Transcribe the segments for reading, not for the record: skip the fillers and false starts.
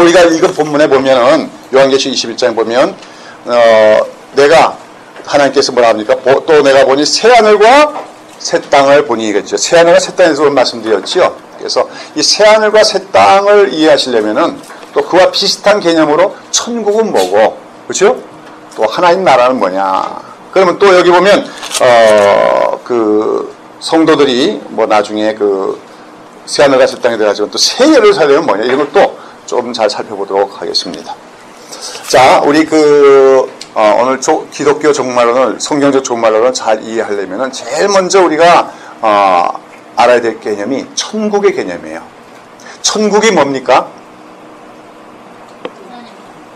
우리가 읽은 본문에 보면은 요한계시록 21장에 보면 내가 하나님께서 뭐라 합니까? 또 내가 보니 새하늘과 새 땅을 보니 이겠죠. 새하늘과 새 땅에서 말씀드렸죠. 그래서 이 새하늘과 새 땅을 이해하시려면은 또 그와 비슷한 개념으로 천국은 뭐고, 그렇죠? 또 하나님 나라는 뭐냐? 그러면 또 여기 보면 그 성도들이 뭐 나중에 그 새하늘과 새 땅에 들어가지고 또 새 예루살렘은 뭐냐? 이런 걸 또 좀 잘 살펴보도록 하겠습니다. 자, 우리 오늘 기독교 종말론을 성경적 종말론을 잘 이해하려면은 제일 먼저 우리가 알아야 될 개념이 천국의 개념이에요. 천국이 뭡니까?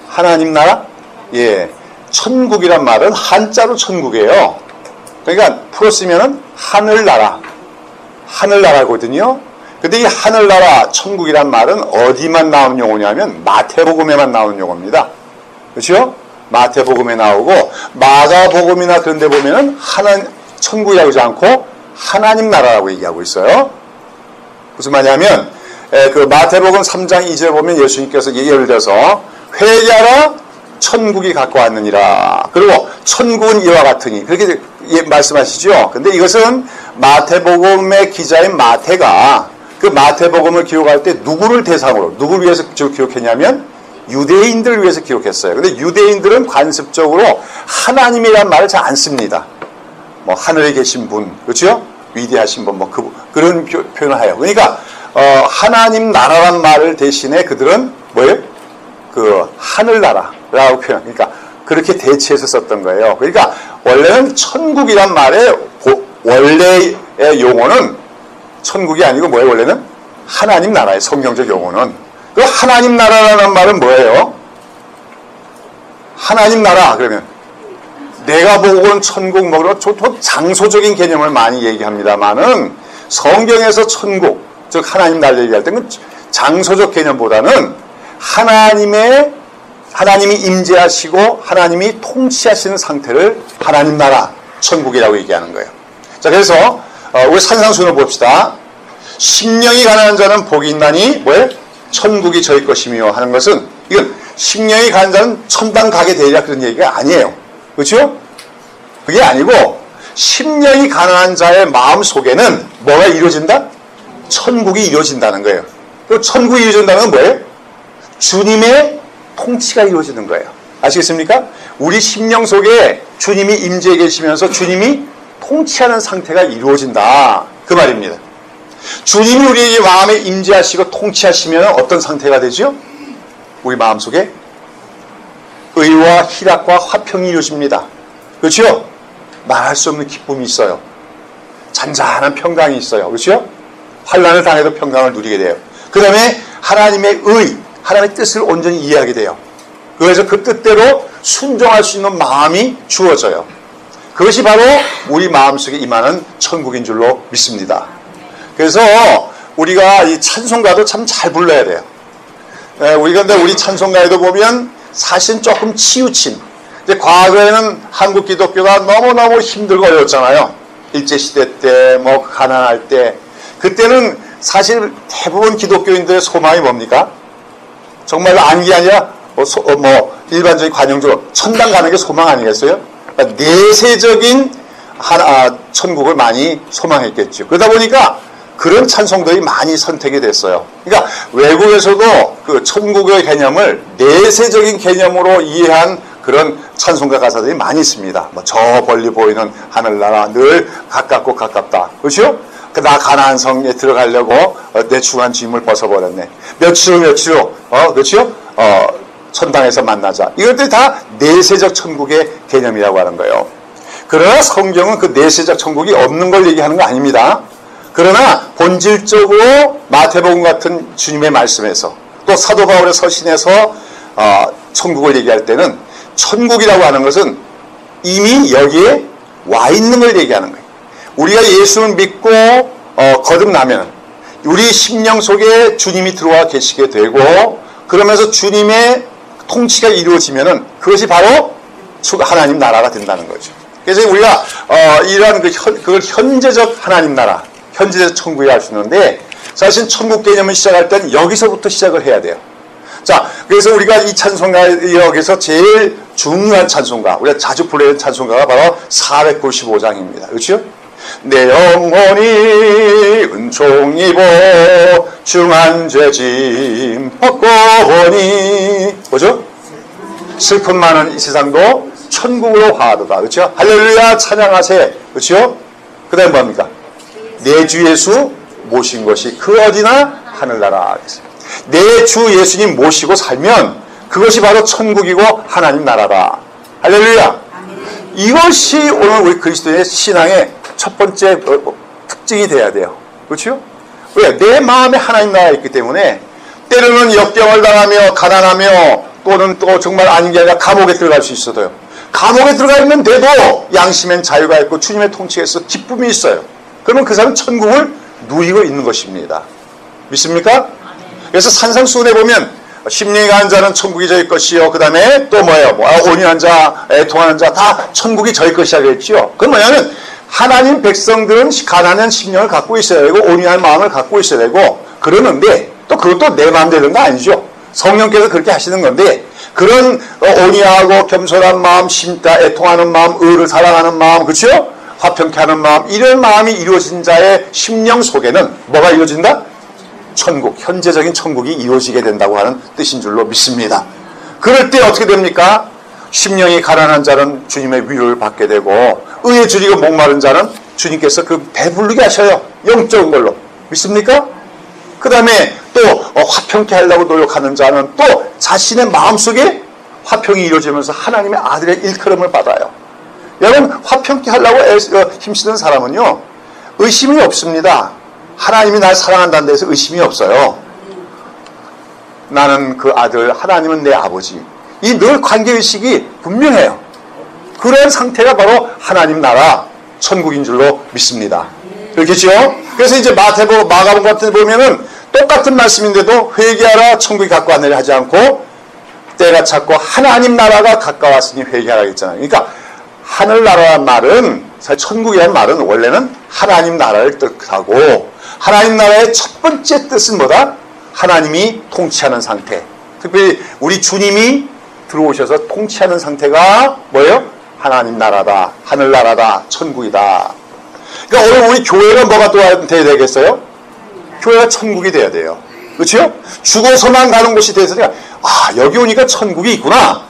하나님 나라? 예. 천국이란 말은 한자로 천국이에요. 그러니까 풀어 쓰면은 하늘나라. 하늘나라거든요. 근데 이 하늘나라, 천국이란 말은 어디만 나오는 용어냐면 마태복음에만 나오는 용어입니다. 그렇죠? 마태복음에 나오고 마가복음이나 그런 데 보면은 천국이라고 하지 않고 하나님 나라라고 얘기하고 있어요. 무슨 말이냐면 그 마태복음 3장 2절에 보면 예수님께서 예를 들어서 회개하라 천국이 갖고 왔느니라. 그리고 천국은 이와 같으니 그렇게 말씀하시죠. 근데 이것은 마태복음의 기자인 마태가 그 마태복음을 기록할 때 누구를 대상으로 누구를 위해서 기록했냐면 유대인들을 위해서 기록했어요. 근데 유대인들은 관습적으로 하나님이란 말을 잘 안 씁니다. 뭐 하늘에 계신 분, 그렇죠? 위대하신 분, 뭐 그런 표현을 해요. 그러니까 하나님 나라란 말을 대신에 그들은 뭐예요? 그 하늘나라라고 표현. 그러니까 그렇게 대체해서 썼던 거예요. 그러니까 원래는 천국이란 말의 원래의 용어는 천국이 아니고 뭐예요? 원래는 하나님 나라의 성경적 용어는. 그 하나님 나라라는 말은 뭐예요? 하나님 나라 그러면 내가 보고 온 천국 먹으러 장소적인 개념을 많이 얘기합니다만은 성경에서 천국 즉 하나님 나라 얘기할 때는 장소적 개념보다는 하나님이 임재하시고 하나님이 통치하시는 상태를 하나님 나라 천국이라고 얘기하는 거예요. 자, 그래서 우리 산상순을 봅시다. 심령이 가난한 자는 복이 있나니 뭐예요? 천국이 저희 것이며 하는 것은 이건 심령이 가난한 자는 천당 가게 되리라 그런 얘기가 아니에요. 그렇죠? 그게 아니고 심령이 가난한 자의 마음 속에는 뭐가 이루어진다? 천국이 이루어진다는 거예요. 그리고 천국이 이루어진다는 건 뭐예요? 주님의 통치가 이루어지는 거예요. 아시겠습니까? 우리 심령 속에 주님이 임재해 계시면서 주님이 통치하는 상태가 이루어진다. 그 말입니다. 주님이 우리의 마음에 임재하시고 통치하시면 어떤 상태가 되죠? 우리 마음속에 의와 희락과 화평이 이루어집니다. 그렇죠? 말할 수 없는 기쁨이 있어요. 잔잔한 평강이 있어요. 그렇죠? 환난을 당해도 평강을 누리게 돼요. 그 다음에 하나님의 하나님의 뜻을 온전히 이해하게 돼요. 그래서 그 뜻대로 순종할 수 있는 마음이 주어져요. 그것이 바로 우리 마음속에 임하는 천국인 줄로 믿습니다. 그래서 우리가 이 찬송가도 참 잘 불러야 돼요. 근데 우리 찬송가에도 보면 사실 조금 치우친. 이제 과거에는 한국 기독교가 너무너무 힘들고 어려웠잖아요. 일제시대 때, 뭐 가난할 때. 그때는 사실 대부분 기독교인들의 소망이 뭡니까? 정말 안기 아니라 일반적인 관용적으로 천당 가는 게 소망 아니겠어요? 그러니까 내세적인 천국을 많이 소망했겠죠. 그러다 보니까 그런 찬송들이 많이 선택이 됐어요. 그러니까 외국에서도 그 천국의 개념을 내세적인 개념으로 이해한 그런 찬송가 가사들이 많이 있습니다. 뭐 저 멀리 보이는 하늘나라 늘 가깝고 가깝다. 그렇죠? 나 가나안 성에 들어가려고 내 중한 짐을 벗어버렸네. 며칠 후 그렇죠? 천당에서 만나자. 이것들이 다 내세적 천국의 개념이라고 하는 거예요. 그러나 성경은 그 내세적 천국이 없는 걸 얘기하는 거 아닙니다. 그러나 본질적으로 마태복음 같은 주님의 말씀에서 또 사도 바울의 서신에서 천국을 얘기할 때는 천국이라고 하는 것은 이미 여기에 와 있는 걸 얘기하는 거예요. 우리가 예수를 믿고 거듭나면 우리 심령 속에 주님이 들어와 계시게 되고 그러면서 주님의 통치가 이루어지면은 그것이 바로 하나님 나라가 된다는 거죠. 그래서 우리가 이러한 그걸 현재적 하나님 나라, 현재적 천국이라고 할 수 있는데 사실 천국 개념을 시작할 때는 여기서부터 시작을 해야 돼요. 자, 그래서 우리가 이 찬송가역에서 제일 중요한 찬송가, 우리가 자주 부르는 찬송가가 바로 495장입니다. 그렇죠? 내 영혼이 은총 입어 중한 죄짐 벗고 오니, 뭐죠? 슬픔 많은 이 세상도 천국으로 화하도다. 그렇죠? 할렐루야 찬양하세. 그렇죠? 그 다음에 뭡니까? 내 주 예수 모신 것이 그 어디나 하늘나라. 내 주 예수님 모시고 살면 그것이 바로 천국이고 하나님 나라다. 할렐루야. 이것이 오늘 우리 그리스도의 신앙의 첫 번째 특징이 돼야 돼요. 그렇죠? 왜? 내 마음에 하나님 나라가 있기 때문에 때로는 역경을 당하며 가난하며 또는 또 정말 아닌 게 아니라 감옥에 들어갈 수 있어도요. 감옥에 들어가 있는데도 양심엔 자유가 있고 주님의 통치에서 기쁨이 있어요. 그러면 그 사람은 천국을 누리고 있는 것입니다. 믿습니까? 그래서 산상수훈에 보면 심령이 가는 자는 천국이 저희 것이요. 그 다음에 또 뭐예요? 온유한 자, 애통하는 자 다 천국이 저희 것이라고 했죠. 그건 뭐냐면 하나님 백성들은 가난한 심령을 갖고 있어야 되고 온유한 마음을 갖고 있어야 되고 그러는데 또 그것도 내 마음대로 되는 거 아니죠. 성령께서 그렇게 하시는 건데 그런 온유하고 겸손한 마음, 심다, 애통하는 마음, 의를 사랑하는 마음, 그렇죠? 화평케 하는 마음, 이런 마음이 이루어진 자의 심령 속에는 뭐가 이루어진다? 천국, 현재적인 천국이 이루어지게 된다고 하는 뜻인 줄로 믿습니다. 그럴 때 어떻게 됩니까? 심령이 가난한 자는 주님의 위로를 받게 되고 의에 줄이고 목마른 자는 주님께서 그 배부르게 하셔요. 영적인 걸로. 믿습니까? 그 다음에 또 화평케 하려고 노력하는 자는 또 자신의 마음속에 화평이 이루어지면서 하나님의 아들의 일컬음을 받아요. 여러분 화평케 하려고 힘쓰는 사람은요 의심이 없습니다. 하나님이 날 사랑한다는 데서 의심이 없어요. 나는 그 아들, 하나님은 내 아버지. 이 늘 관계의식이 분명해요. 그런 상태가 바로 하나님 나라 천국인 줄로 믿습니다. 그렇겠죠? 그래서 이제 마가복음 같은 데 보면은 똑같은 말씀인데도 회개하라 천국이 가까워 왔느니 하지 않고 때가 찼고 하나님 나라가 가까웠으니 회개하라 했잖아요. 그러니까 하늘나라란 말은 사실 천국이라는 말은 원래는 하나님 나라를 뜻하고 하나님 나라의 첫 번째 뜻은 뭐다? 하나님이 통치하는 상태. 특별히 우리 주님이 들어오셔서 통치하는 상태가 뭐예요? 하나님 나라다, 하늘나라다, 천국이다. 그러니까 오늘 우리 교회가 뭐가 돼야 되겠어요? 교회가 천국이 돼야 돼요. 그렇죠? 죽어서만 가는 곳이 돼서 여기 오니까 천국이 있구나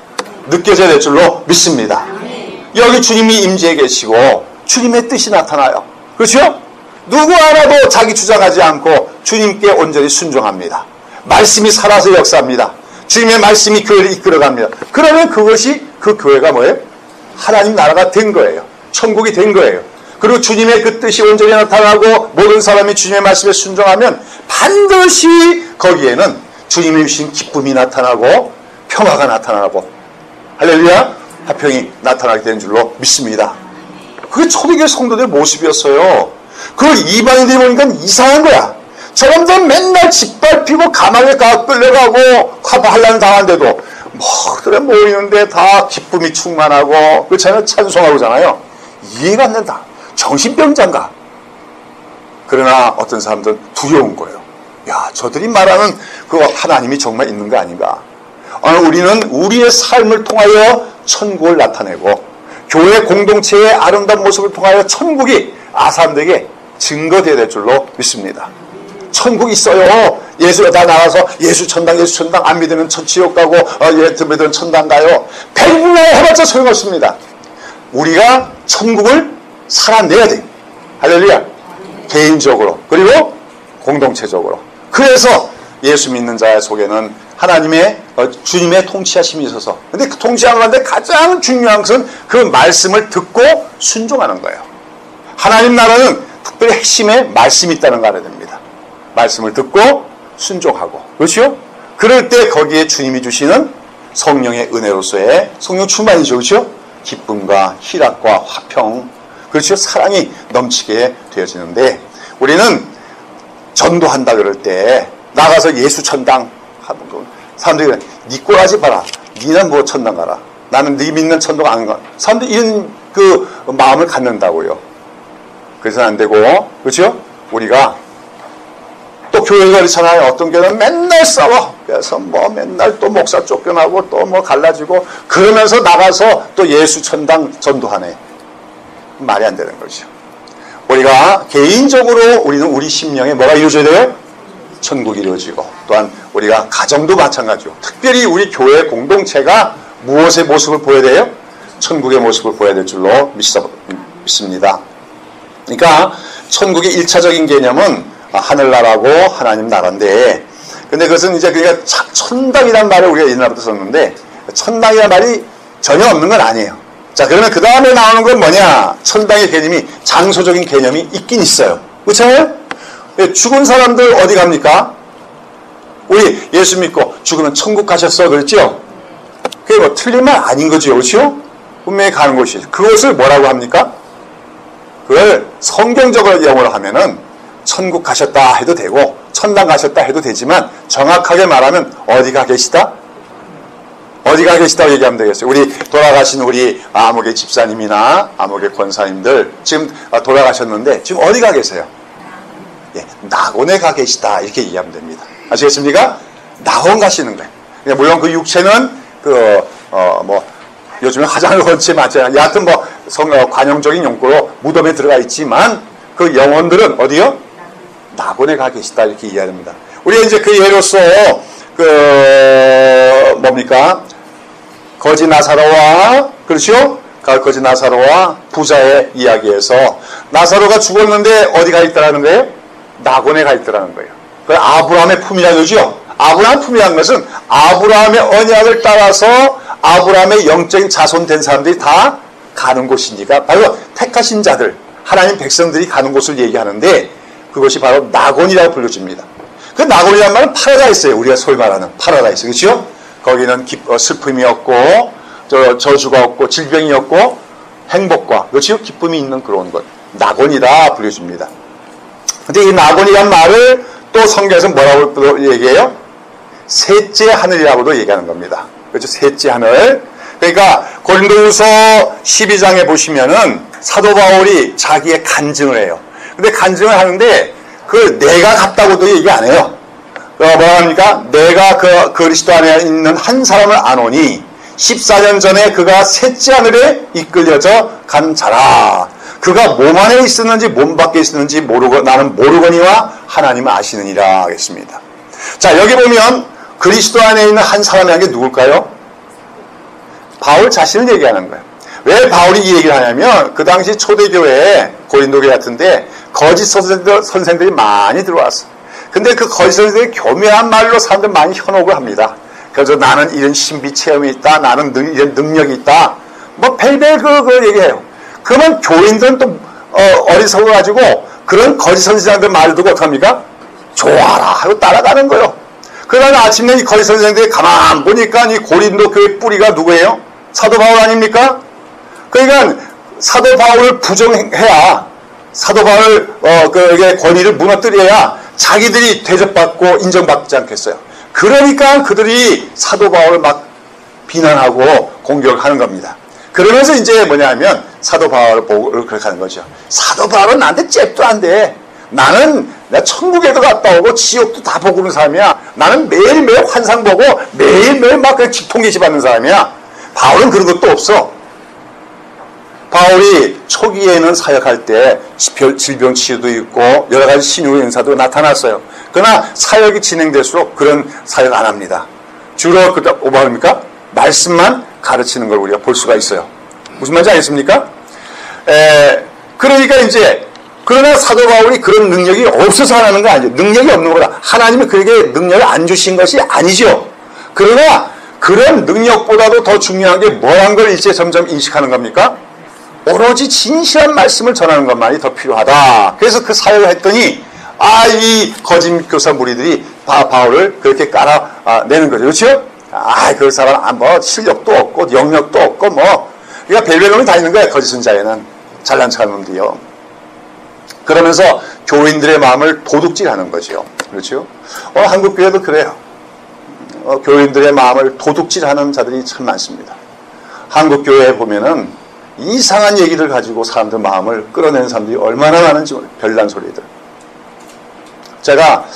느껴져야 될 줄로 믿습니다. 여기 주님이 임재해 계시고 주님의 뜻이 나타나요. 그렇죠? 누구 하나도 자기 주장하지 않고 주님께 온전히 순종합니다. 말씀이 살아서 역사합니다. 주님의 말씀이 교회를 이끌어갑니다. 그러면 그것이 그 교회가 뭐예요? 하나님 나라가 된 거예요. 천국이 된 거예요. 그리고 주님의 그 뜻이 온전히 나타나고 모든 사람이 주님의 말씀에 순종하면 반드시 거기에는 주님이 주신 기쁨이 나타나고 평화가 나타나고 할렐루야 화평이 나타나게 되는 줄로 믿습니다. 그게 초대교회 성도들의 모습이었어요. 그걸 이방인들이 보니까 이상한 거야. 저놈들 맨날 짓밟히고 가망에 끌려가고 환란 당한데도 그래 모이는데 다 기쁨이 충만하고 그렇잖아요. 찬송하고잖아요. 이해가 안 된다. 정신병자인가? 그러나 어떤 사람들은 두려운 거예요. 야, 저들이 말하는 그 하나님이 정말 있는 거 아닌가? 오늘 우리는 우리의 삶을 통하여 천국을 나타내고 교회 공동체의 아름다운 모습을 통하여 천국이 사람들에게 증거되어야 될 줄로 믿습니다. 천국 있어요. 나 나가서 예수 천당 안 믿으면 지옥 가고 믿으면 천당 가요. 백날 해봤자 소용없습니다. 우리가 천국을 살아내야 돼. 할렐루야. 개인적으로 그리고 공동체적으로. 그래서 예수 믿는 자 속에는 하나님의 주님의 통치하심이 있어서 근데 그 통치하는 데 가장 중요한 것은 그 말씀을 듣고 순종하는 거예요. 하나님 나라는 특별히 핵심에 말씀이 있다는 걸 알아야 됩니다. 말씀을 듣고 순종하고 그렇죠? 그럴 때 거기에 주님이 주시는 성령의 은혜로서의 성령 충만이죠. 그렇죠? 기쁨과 희락과 화평 그렇죠? 사랑이 넘치게 되어지는데 우리는 전도한다 그럴 때 나가서 예수 천당 사람들이 그래 니 꼴하지 마라. 니는 뭐 천당 가라. 나는 니 믿는 천당 안 가. 사람들이 이런 그 마음을 갖는다고요. 그래서는 안 되고 그렇죠? 우리가 또 교회가 그렇잖아요. 어떤 교회는 맨날 싸워. 그래서 뭐 맨날 또 목사 쫓겨나고 또 뭐 갈라지고 그러면서 나가서 또 예수 천당 전도하네. 말이 안 되는 거죠. 우리가 개인적으로 우리는 우리 심령에 뭐가 이루어져야 돼요? 천국이 이루어지고 또한 우리가 가정도 마찬가지고 특별히 우리 교회 공동체가 무엇의 모습을 보여야 돼요? 천국의 모습을 보여야 될 줄로 믿습니다. 그러니까 천국의 1차적인 개념은 하늘나라고 하나님 나라인데 근데 그것은 이제 그러니까 천당이라는 말을 우리가 옛날부터 썼는데 천당이라는 말이 전혀 없는 건 아니에요. 자 그러면 그 다음에 나오는 건 뭐냐? 천당의 개념이 장소적인 개념이 있긴 있어요. 그렇잖아요? 죽은 사람들 어디 갑니까? 우리 예수 믿고 죽으면 천국 가셨어 그랬죠? 그게 뭐 틀린 말 아닌 거죠. 그렇죠? 분명히 가는 곳이 그것을 뭐라고 합니까? 그걸 성경적으로 영어로 하면은 천국 가셨다 해도 되고 천당 가셨다 해도 되지만 정확하게 말하면 어디가 계시다? 어디가 계시다고 얘기하면 되겠어요. 우리 돌아가신 우리 아무개 집사님이나 아무개 권사님들 지금 돌아가셨는데 지금 어디가 계세요? 예, 낙원에 가 계시다 이렇게 얘기하면 됩니다. 아시겠습니까? 낙원 가시는 거예요. 물론 그 육체는 뭐 요즘에 화장을 건치 맞잖아요. 여하튼 뭐 관용적인 용도로 무덤에 들어가 있지만 그 영혼들은 어디요? 낙원에 가 계시다 이렇게 이해합니다. 우리가 이제 그 예로서 뭡니까? 거지 나사로와 그렇죠? 거지 나사로와 부자의 이야기에서 나사로가 죽었는데 어디 가 있다라는 거예요? 낙원에 가 있다라는 거예요. 그 아브라함의 품이라는 거죠. 아브라함 품이라는 것은 아브라함의 언약을 따라서 아브라함의 영적인 자손 된 사람들이 다 가는 곳이니까 바로 택하신 자들 하나님 백성들이 가는 곳을 얘기하는데 그것이 바로 낙원이라고 불려집니다. 그 낙원이라는 말은 파라다이스예요. 우리가 소위 말하는 파라다이스 그렇죠? 거기는 슬픔이 없고 저주가 없고 질병이 없고 행복과 그렇죠? 기쁨이 있는 그런 것 낙원이라 불려집니다. 근데 이 낙원이란 말을 또 성경에서 뭐라고 얘기해요? 셋째 하늘이라고도 얘기하는 겁니다. 그렇죠? 셋째 하늘. 그러니까 고린도후서 12장에 보시면은 사도 바울이 자기의 간증을 해요. 근데 간증을 하는데 그 내가 갔다고도 얘기 안 해요. 뭐라 합니까? 내가 그 그리스도 안에 있는 한 사람을 아노니 14년 전에 그가 셋째 하늘에 이끌려져 간 자라. 그가 몸 안에 있었는지 몸 밖에 있었는지 나는 모르거니와 하나님은 아시느니라 하겠습니다. 자 여기 보면 그리스도 안에 있는 한 사람이라는 게 누굴까요? 바울 자신을 얘기하는 거예요. 왜 바울이 이 얘기를 하냐면 그 당시 초대교회에 고린도교 같은데 거짓 선생들이 많이 들어왔어. 근데 그 거짓 선생들이 교묘한 말로 사람들 많이 현혹을 합니다. 그래서 나는 이런 신비 체험이 있다. 나는 이런 능력이 있다. 뭐 별별 그걸 얘기해요. 그러면 교인들은 또 어리석어가지고 그런 거짓 선생들 말을 듣고 어떡합니까? 좋아라 하고 따라가는 거예요. 그러다가 아침에 이 거짓 선생들이 가만 보니까 이 고린도 교회 뿌리가 누구예요? 사도 바울 아닙니까? 그러니까 사도 바울을 부정해야 사도 바울 그의 권위를 무너뜨려야 자기들이 대접받고 인정받지 않겠어요. 그러니까 그들이 사도 바울을 막 비난하고 공격하는 겁니다. 그러면서 이제 뭐냐면 사도 바울을 보고 그렇게 하는 거죠. 사도 바울은 나한테 잽도 안 돼. 나는 내가 천국에도 갔다 오고 지옥도 다 보고 오는 사람이야. 나는 매일매일 환상 보고 매일매일 막 그냥 직통계시 받는 사람이야. 바울은 그런 것도 없어. 바울이 초기에는 사역할 때 질병 치유도 있고 여러 가지 신유의 은사도 나타났어요. 그러나 사역이 진행될수록 그런 사역 안 합니다. 주로 뭐합니까? 말씀만 가르치는 걸 우리가 볼 수가 있어요. 무슨 말인지 알겠습니까? 그러니까 이제 그러나 사도 바울이 그런 능력이 없어서 하는 거 아니죠. 능력이 없는 거다. 하나님이 그에게 능력을 안 주신 것이 아니죠. 그러나 그런 능력보다도 더 중요한 게 뭐란 걸 이제 점점 인식하는 겁니까? 오로지 진실한 말씀을 전하는 것만이 더 필요하다. 그래서 그 사역을 했더니 이 거짓 교사 무리들이 바울을 그렇게 깔아내는 거죠. 그렇죠? 그 사람 뭐 실력도 없고 영역도 없고 뭐 그러니까 별별 놈이 다 있는 거야. 거짓 선자에는 잘난 척하는 놈들이요. 그러면서 교인들의 마음을 도둑질하는 거죠. 그렇죠? 한국 교회도 그래요. 교인들의 마음을 도둑질하는 자들이 참 많습니다. 한국 교회에 보면은 이상한 얘기를 가지고 사람들 마음을 끌어내는 사람들이 얼마나 많은지 별난 소리들. 제가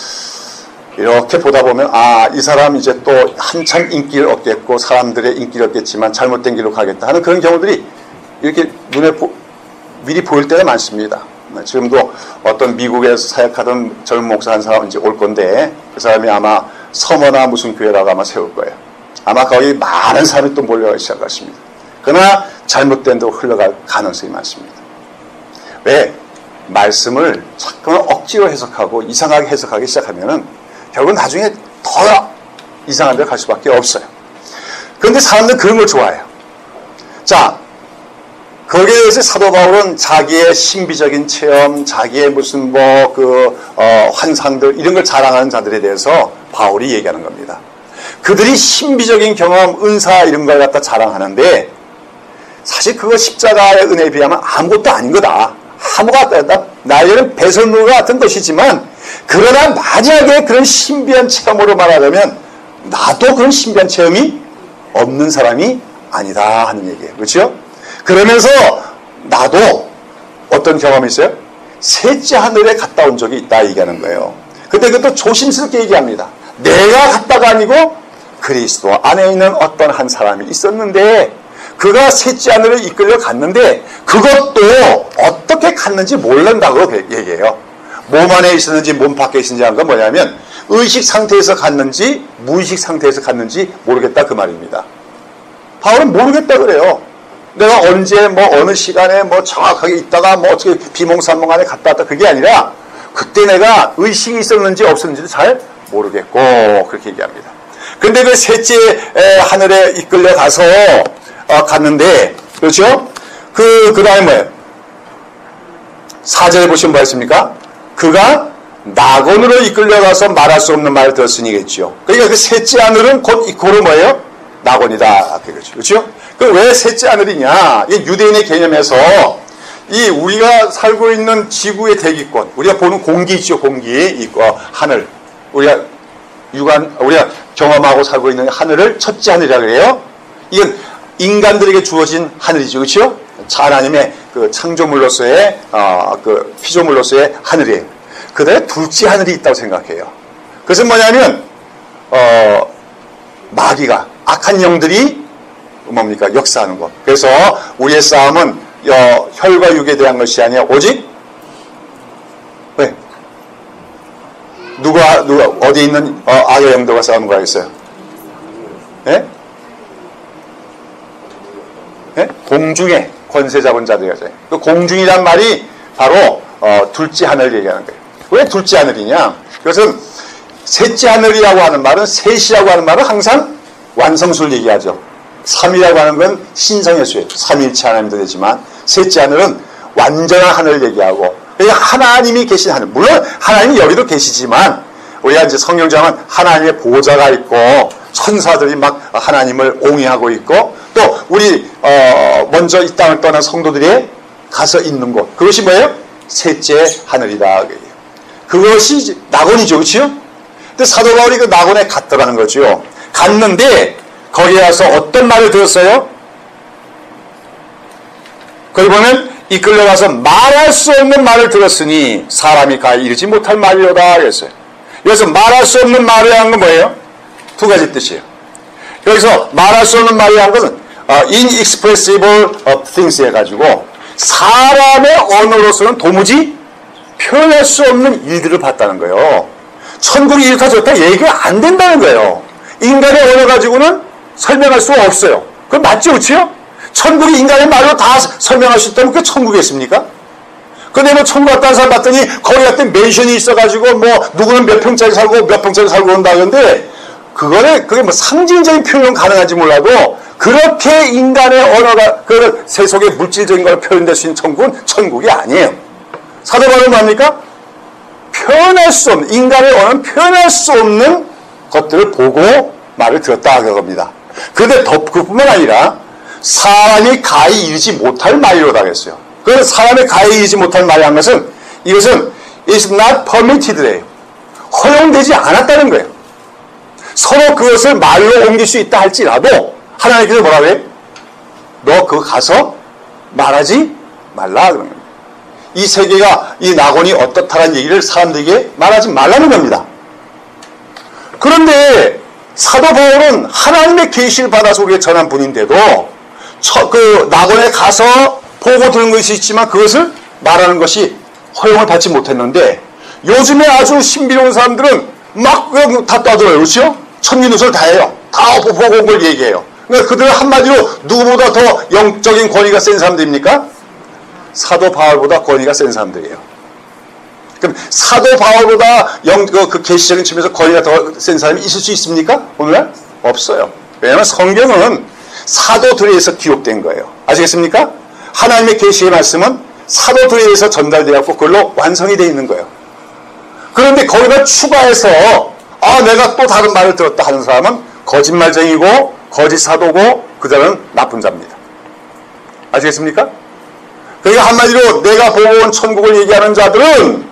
이렇게 보다 보면 이 사람 이제 또 한참 인기를 얻겠고 사람들의 인기를 얻겠지만 잘못된 길로 가겠다 하는 그런 경우들이 이렇게 눈에 미리 보일 때가 많습니다. 지금도 어떤 미국에서 사역하던 젊은 목사 한 사람은 이제 올 건데 그 사람이 아마 서머나 무슨 교회라고 아마 세울 거예요. 아마 거기 많은 사람이 또 몰려가기 시작할 것입니다. 그러나 잘못된 데로 흘러갈 가능성이 많습니다. 왜? 말씀을 자꾸만 억지로 해석하고 이상하게 해석하기 시작하면은 결국은 나중에 더 이상한 데로 갈 수밖에 없어요. 그런데 사람들은 그런 걸 좋아해요. 자, 거기에 대해서 사도 바울은 자기의 신비적인 체험, 자기의 무슨 환상들 이런 걸 자랑하는 자들에 대해서 바울이 얘기하는 겁니다. 그들이 신비적인 경험, 은사 이런 걸 갖다 자랑하는데 사실 그거 십자가의 은혜에 비하면 아무것도 아닌 거다. 나에게는 배설물 같은 것이지만 그러나 만약에 그런 신비한 체험으로 말하자면 나도 그런 신비한 체험이 없는 사람이 아니다 하는 얘기예요. 그렇죠? 그러면서 나도 어떤 경험이 있어요? 셋째 하늘에 갔다 온 적이 있다 얘기하는 거예요. 근데 그것도 조심스럽게 얘기합니다. 내가 갔다가 아니고 그리스도 안에 있는 어떤 한 사람이 있었는데 그가 셋째 하늘에 이끌려 갔는데 그것도 어떻게 갔는지 모른다고 얘기해요. 몸 안에 있었는지 몸 밖에 있었는지 한 건 뭐냐면 의식 상태에서 갔는지 무의식 상태에서 갔는지 모르겠다 그 말입니다. 바울은 모르겠다 그래요. 내가 언제 어느 시간에 정확하게 있다가 어떻게 비몽사몽 안에 갔다 왔다 그게 아니라 그때 내가 의식이 있었는지 없었는지도 잘 모르겠고 그렇게 얘기합니다. 근데 그 셋째 하늘에 이끌려 가서 갔는데 그렇죠? 그 다음에 뭐예요? 4절에 보시면 뭐 했습니까? 그가 낙원으로 이끌려 가서 말할 수 없는 말을 들었으니겠죠. 그러니까 그 셋째 하늘은 곧이코로 뭐예요? 낙원이다. 그렇죠? 그 왜 셋째 하늘이냐? 이 유대인의 개념에서 이 우리가 살고 있는 지구의 대기권, 우리가 보는 공기 있죠, 공기, 하늘, 우리가 경험하고 살고 있는 하늘을 첫째 하늘이라고 그래요. 이건 인간들에게 주어진 하늘이죠, 그렇죠? 하나님의 그 창조물로서의 그 피조물로서의 하늘이에요. 그다음에 둘째 하늘이 있다고 생각해요. 그것은 뭐냐면 마귀가 악한 영들이 뭡니까? 역사하는 것. 그래서 우리의 싸움은 혈과 육에 대한 것이 아니라 오직 왜? 누가 어디 있는 악의 영들과 싸우는 거라 했어요? 예? 예? 공중에 권세 잡은 자들이죠. 그 공중이란 말이 바로 둘째 하늘을 얘기하는 거예요. 왜 둘째 하늘이냐? 그것은 셋째 하늘이라고 하는 말은 셋이라고 하는 말은 항상 완성수를 얘기하죠. 3이라고 하는 건 신성의 수예요. 3일체 하나님도 되지만 셋째 하늘은 완전한 하늘을 얘기하고 하나님이 계신 하늘. 물론 하나님이 여기도 계시지만 우리가 이제 성경장은 하나님의 보좌가 있고 천사들이 막 하나님을 옹이하고 있고 또 우리 먼저 이 땅을 떠난 성도들이 가서 있는 곳. 그것이 뭐예요? 셋째 하늘이다. 그것이 낙원이죠. 그렇죠? 근데 사도 바울이 그 낙원에 갔더라는 거죠. 갔는데 거기에 가서 어떤 말을 들었어요? 거기 보면 이끌려가서 말할 수 없는 말을 들었으니 사람이 가 이르지 못할 말이로다 그랬어요. 여기서 말할 수 없는 말이라는 건 뭐예요? 두 가지 뜻이에요. 여기서 말할 수 없는 말이라는 것은 inexpressible things 해가지고 사람의 언어로서는 도무지 표현할 수 없는 일들을 봤다는 거예요. 천국이 이렇다 저렇다 얘기가 안 된다는 거예요. 인간의 언어 가지고는 설명할 수가 없어요. 그건 맞죠, 그렇죠? 천국이 인간의 말로 다 설명할 수 있다면 그게 천국이겠습니까? 근데 천국 갔다는 사람 봤더니 거기 갔더니 맨션이 있어가지고 누구는 몇 평짜리 살고 몇 평짜리 살고 온다 그러는데 그게 상징적인 표현은 가능한지 몰라도 그렇게 인간의 언어가 그 세속의 물질적인 걸 표현될 수 있는 천국은 천국이 아니에요. 사도 바울은 뭡니까? 표현할 수 없는 인간의 언어는 표현할 수 없는 것들을 보고 말을 들었다 그겁니다. 그런데 그뿐만 아니라 사람이 가히 이르지 못할 말이로다 그랬어요. 그 사람이 가히 이르지 못할 말이라는 것은 이것은 is not permitted래요. 허용되지 않았다는 거예요. 서로 그것을 말로 옮길 수 있다 할지라도 하나님께서 뭐라고 해요? 너 그거 가서 말하지 말라 그런 겁니다. 이 세계가, 이 낙원이 어떻다는 얘기를 사람들에게 말하지 말라는 겁니다. 그런데 사도 바울은 하나님의 계시를 받아서 우리에게 전한 분인데도 그 낙원에 가서 보고 들은 것이 있지만 그것을 말하는 것이 허용을 받지 못했는데, 요즘에 아주 신비로운 사람들은 막 다 떠들어요. 그렇죠? 천기누설 다 해요. 다 보고 온 걸 얘기해요. 그러니까 그들은 한마디로 누구보다 더 영적인 권위가 센 사람들입니까? 사도 바울보다 권위가 센 사람들이에요. 그럼 사도 바울보다 그 계시적인 측면에서 권위가 더 센 사람이 있을 수 있습니까? 오늘날? 없어요. 왜냐하면 성경은 사도들에 의해서 기록된 거예요. 아시겠습니까? 하나님의 계시의 말씀은 사도들에 의해서 전달되었고 그걸로 완성이 되어 있는 거예요. 그런데 거기다 추가해서 내가 또 다른 말을 들었다 하는 사람은 거짓말쟁이고 거짓 사도고 그 자는 나쁜 자입니다. 아시겠습니까? 그러니까 한마디로 내가 보고 온 천국을 얘기하는 자들은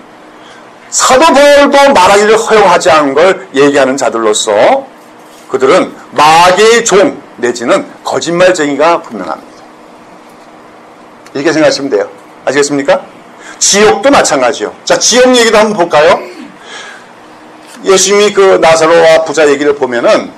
사도 바울도 말하기를 허용하지 않은 걸 얘기하는 자들로서 그들은 마귀의 종 내지는 거짓말쟁이가 분명합니다. 이렇게 생각하시면 돼요. 아시겠습니까? 지옥도 마찬가지요. 자, 지옥 얘기도 한번 볼까요? 예수님이 그 나사로와 부자 얘기를 보면은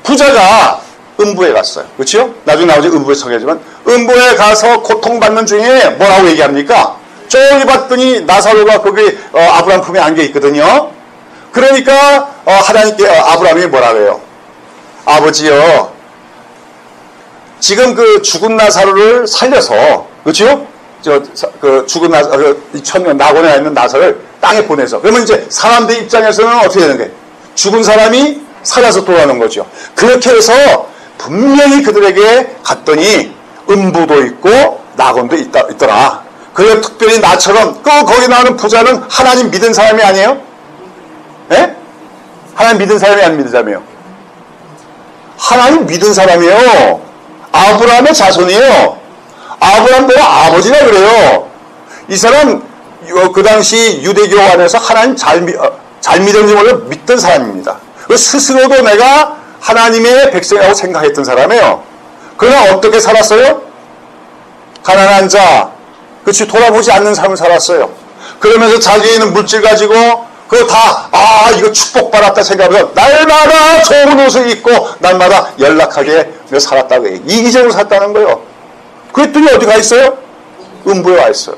부자가 음부에 갔어요. 그렇죠? 나중에 나오죠. 음부에 서게지만 음부에 가서 고통받는 중에 뭐라고 얘기합니까? 저기 봤더니 나사로가 거기 아브라함 품에 안겨 있거든요. 그러니까 하나님께 아브라함이 뭐라고 해요? 아버지요, 지금 그 죽은 나사로를 살려서, 그렇죠? 그 죽은 천년 낙원에 있는 나사로를 땅에 보내서, 그러면 이제 사람들 입장에서는 어떻게 되는 거예요? 죽은 사람이 살아서 돌아오는 거죠. 그렇게 해서 분명히 그들에게 갔더니 음부도 있고 낙원도 있더라. 그래서 특별히 나처럼 거기 나오는 부자는 하나님 믿은 사람이 아니에요? 예? 하나님 믿은 사람이 안 믿은 사람이에요? 하나님 믿은 사람이에요. 아브라함의 자손이에요. 아브라함보다 아버지라 그래요. 이 사람 그 당시 유대교 안에서 하나님 잘 믿었는지 몰라 믿던 사람입니다. 스스로도 내가 하나님의 백성이라고 생각했던 사람이에요. 그러나 어떻게 살았어요? 가난한 자, 그렇지, 돌아보지 않는 삶을 살았어요. 그러면서 자기는 물질 가지고 그거 다 이거 축복받았다 생각하면서 날마다 좋은 옷을 입고 날마다 연락하게 살았다고 해요. 이기적으로 살았다는 거예요. 그랬더니 어디 가 있어요? 음부에 와 있어요.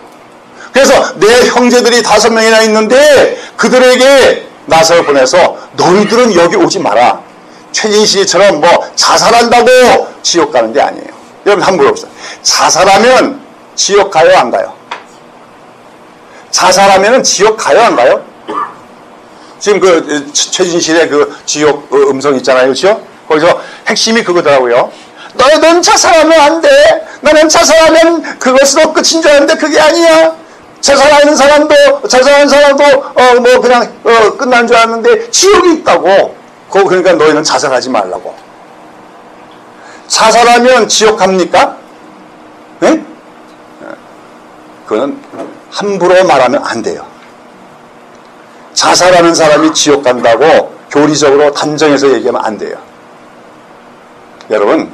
그래서 내 형제들이 5명이나 있는데 그들에게 나사를 보내서 너희들은 여기 오지 마라. 최진실처럼 뭐 자살한다고 지옥 가는 게 아니에요. 여러분 한번 물어봅시다. 자살하면 지옥 가요, 안 가요? 자살하면 지옥 가요, 안 가요? 지금 그 최진실의 그 지옥 음성 있잖아요, 그렇죠? 거기서 핵심이 그거더라고요. 너희는 자살하면 안 돼. 나는 자살하면 그것으로 끝인 줄 알았는데 그게 아니야. 자살하는 사람도 뭐 그냥 끝난 줄 알았는데 지옥이 있다고. 그러니까 너희는 자살하지 말라고. 자살하면 지옥 갑니까? 네? 그건 함부로 말하면 안 돼요. 자살하는 사람이 지옥 간다고 교리적으로 단정해서 얘기하면 안 돼요. 여러분,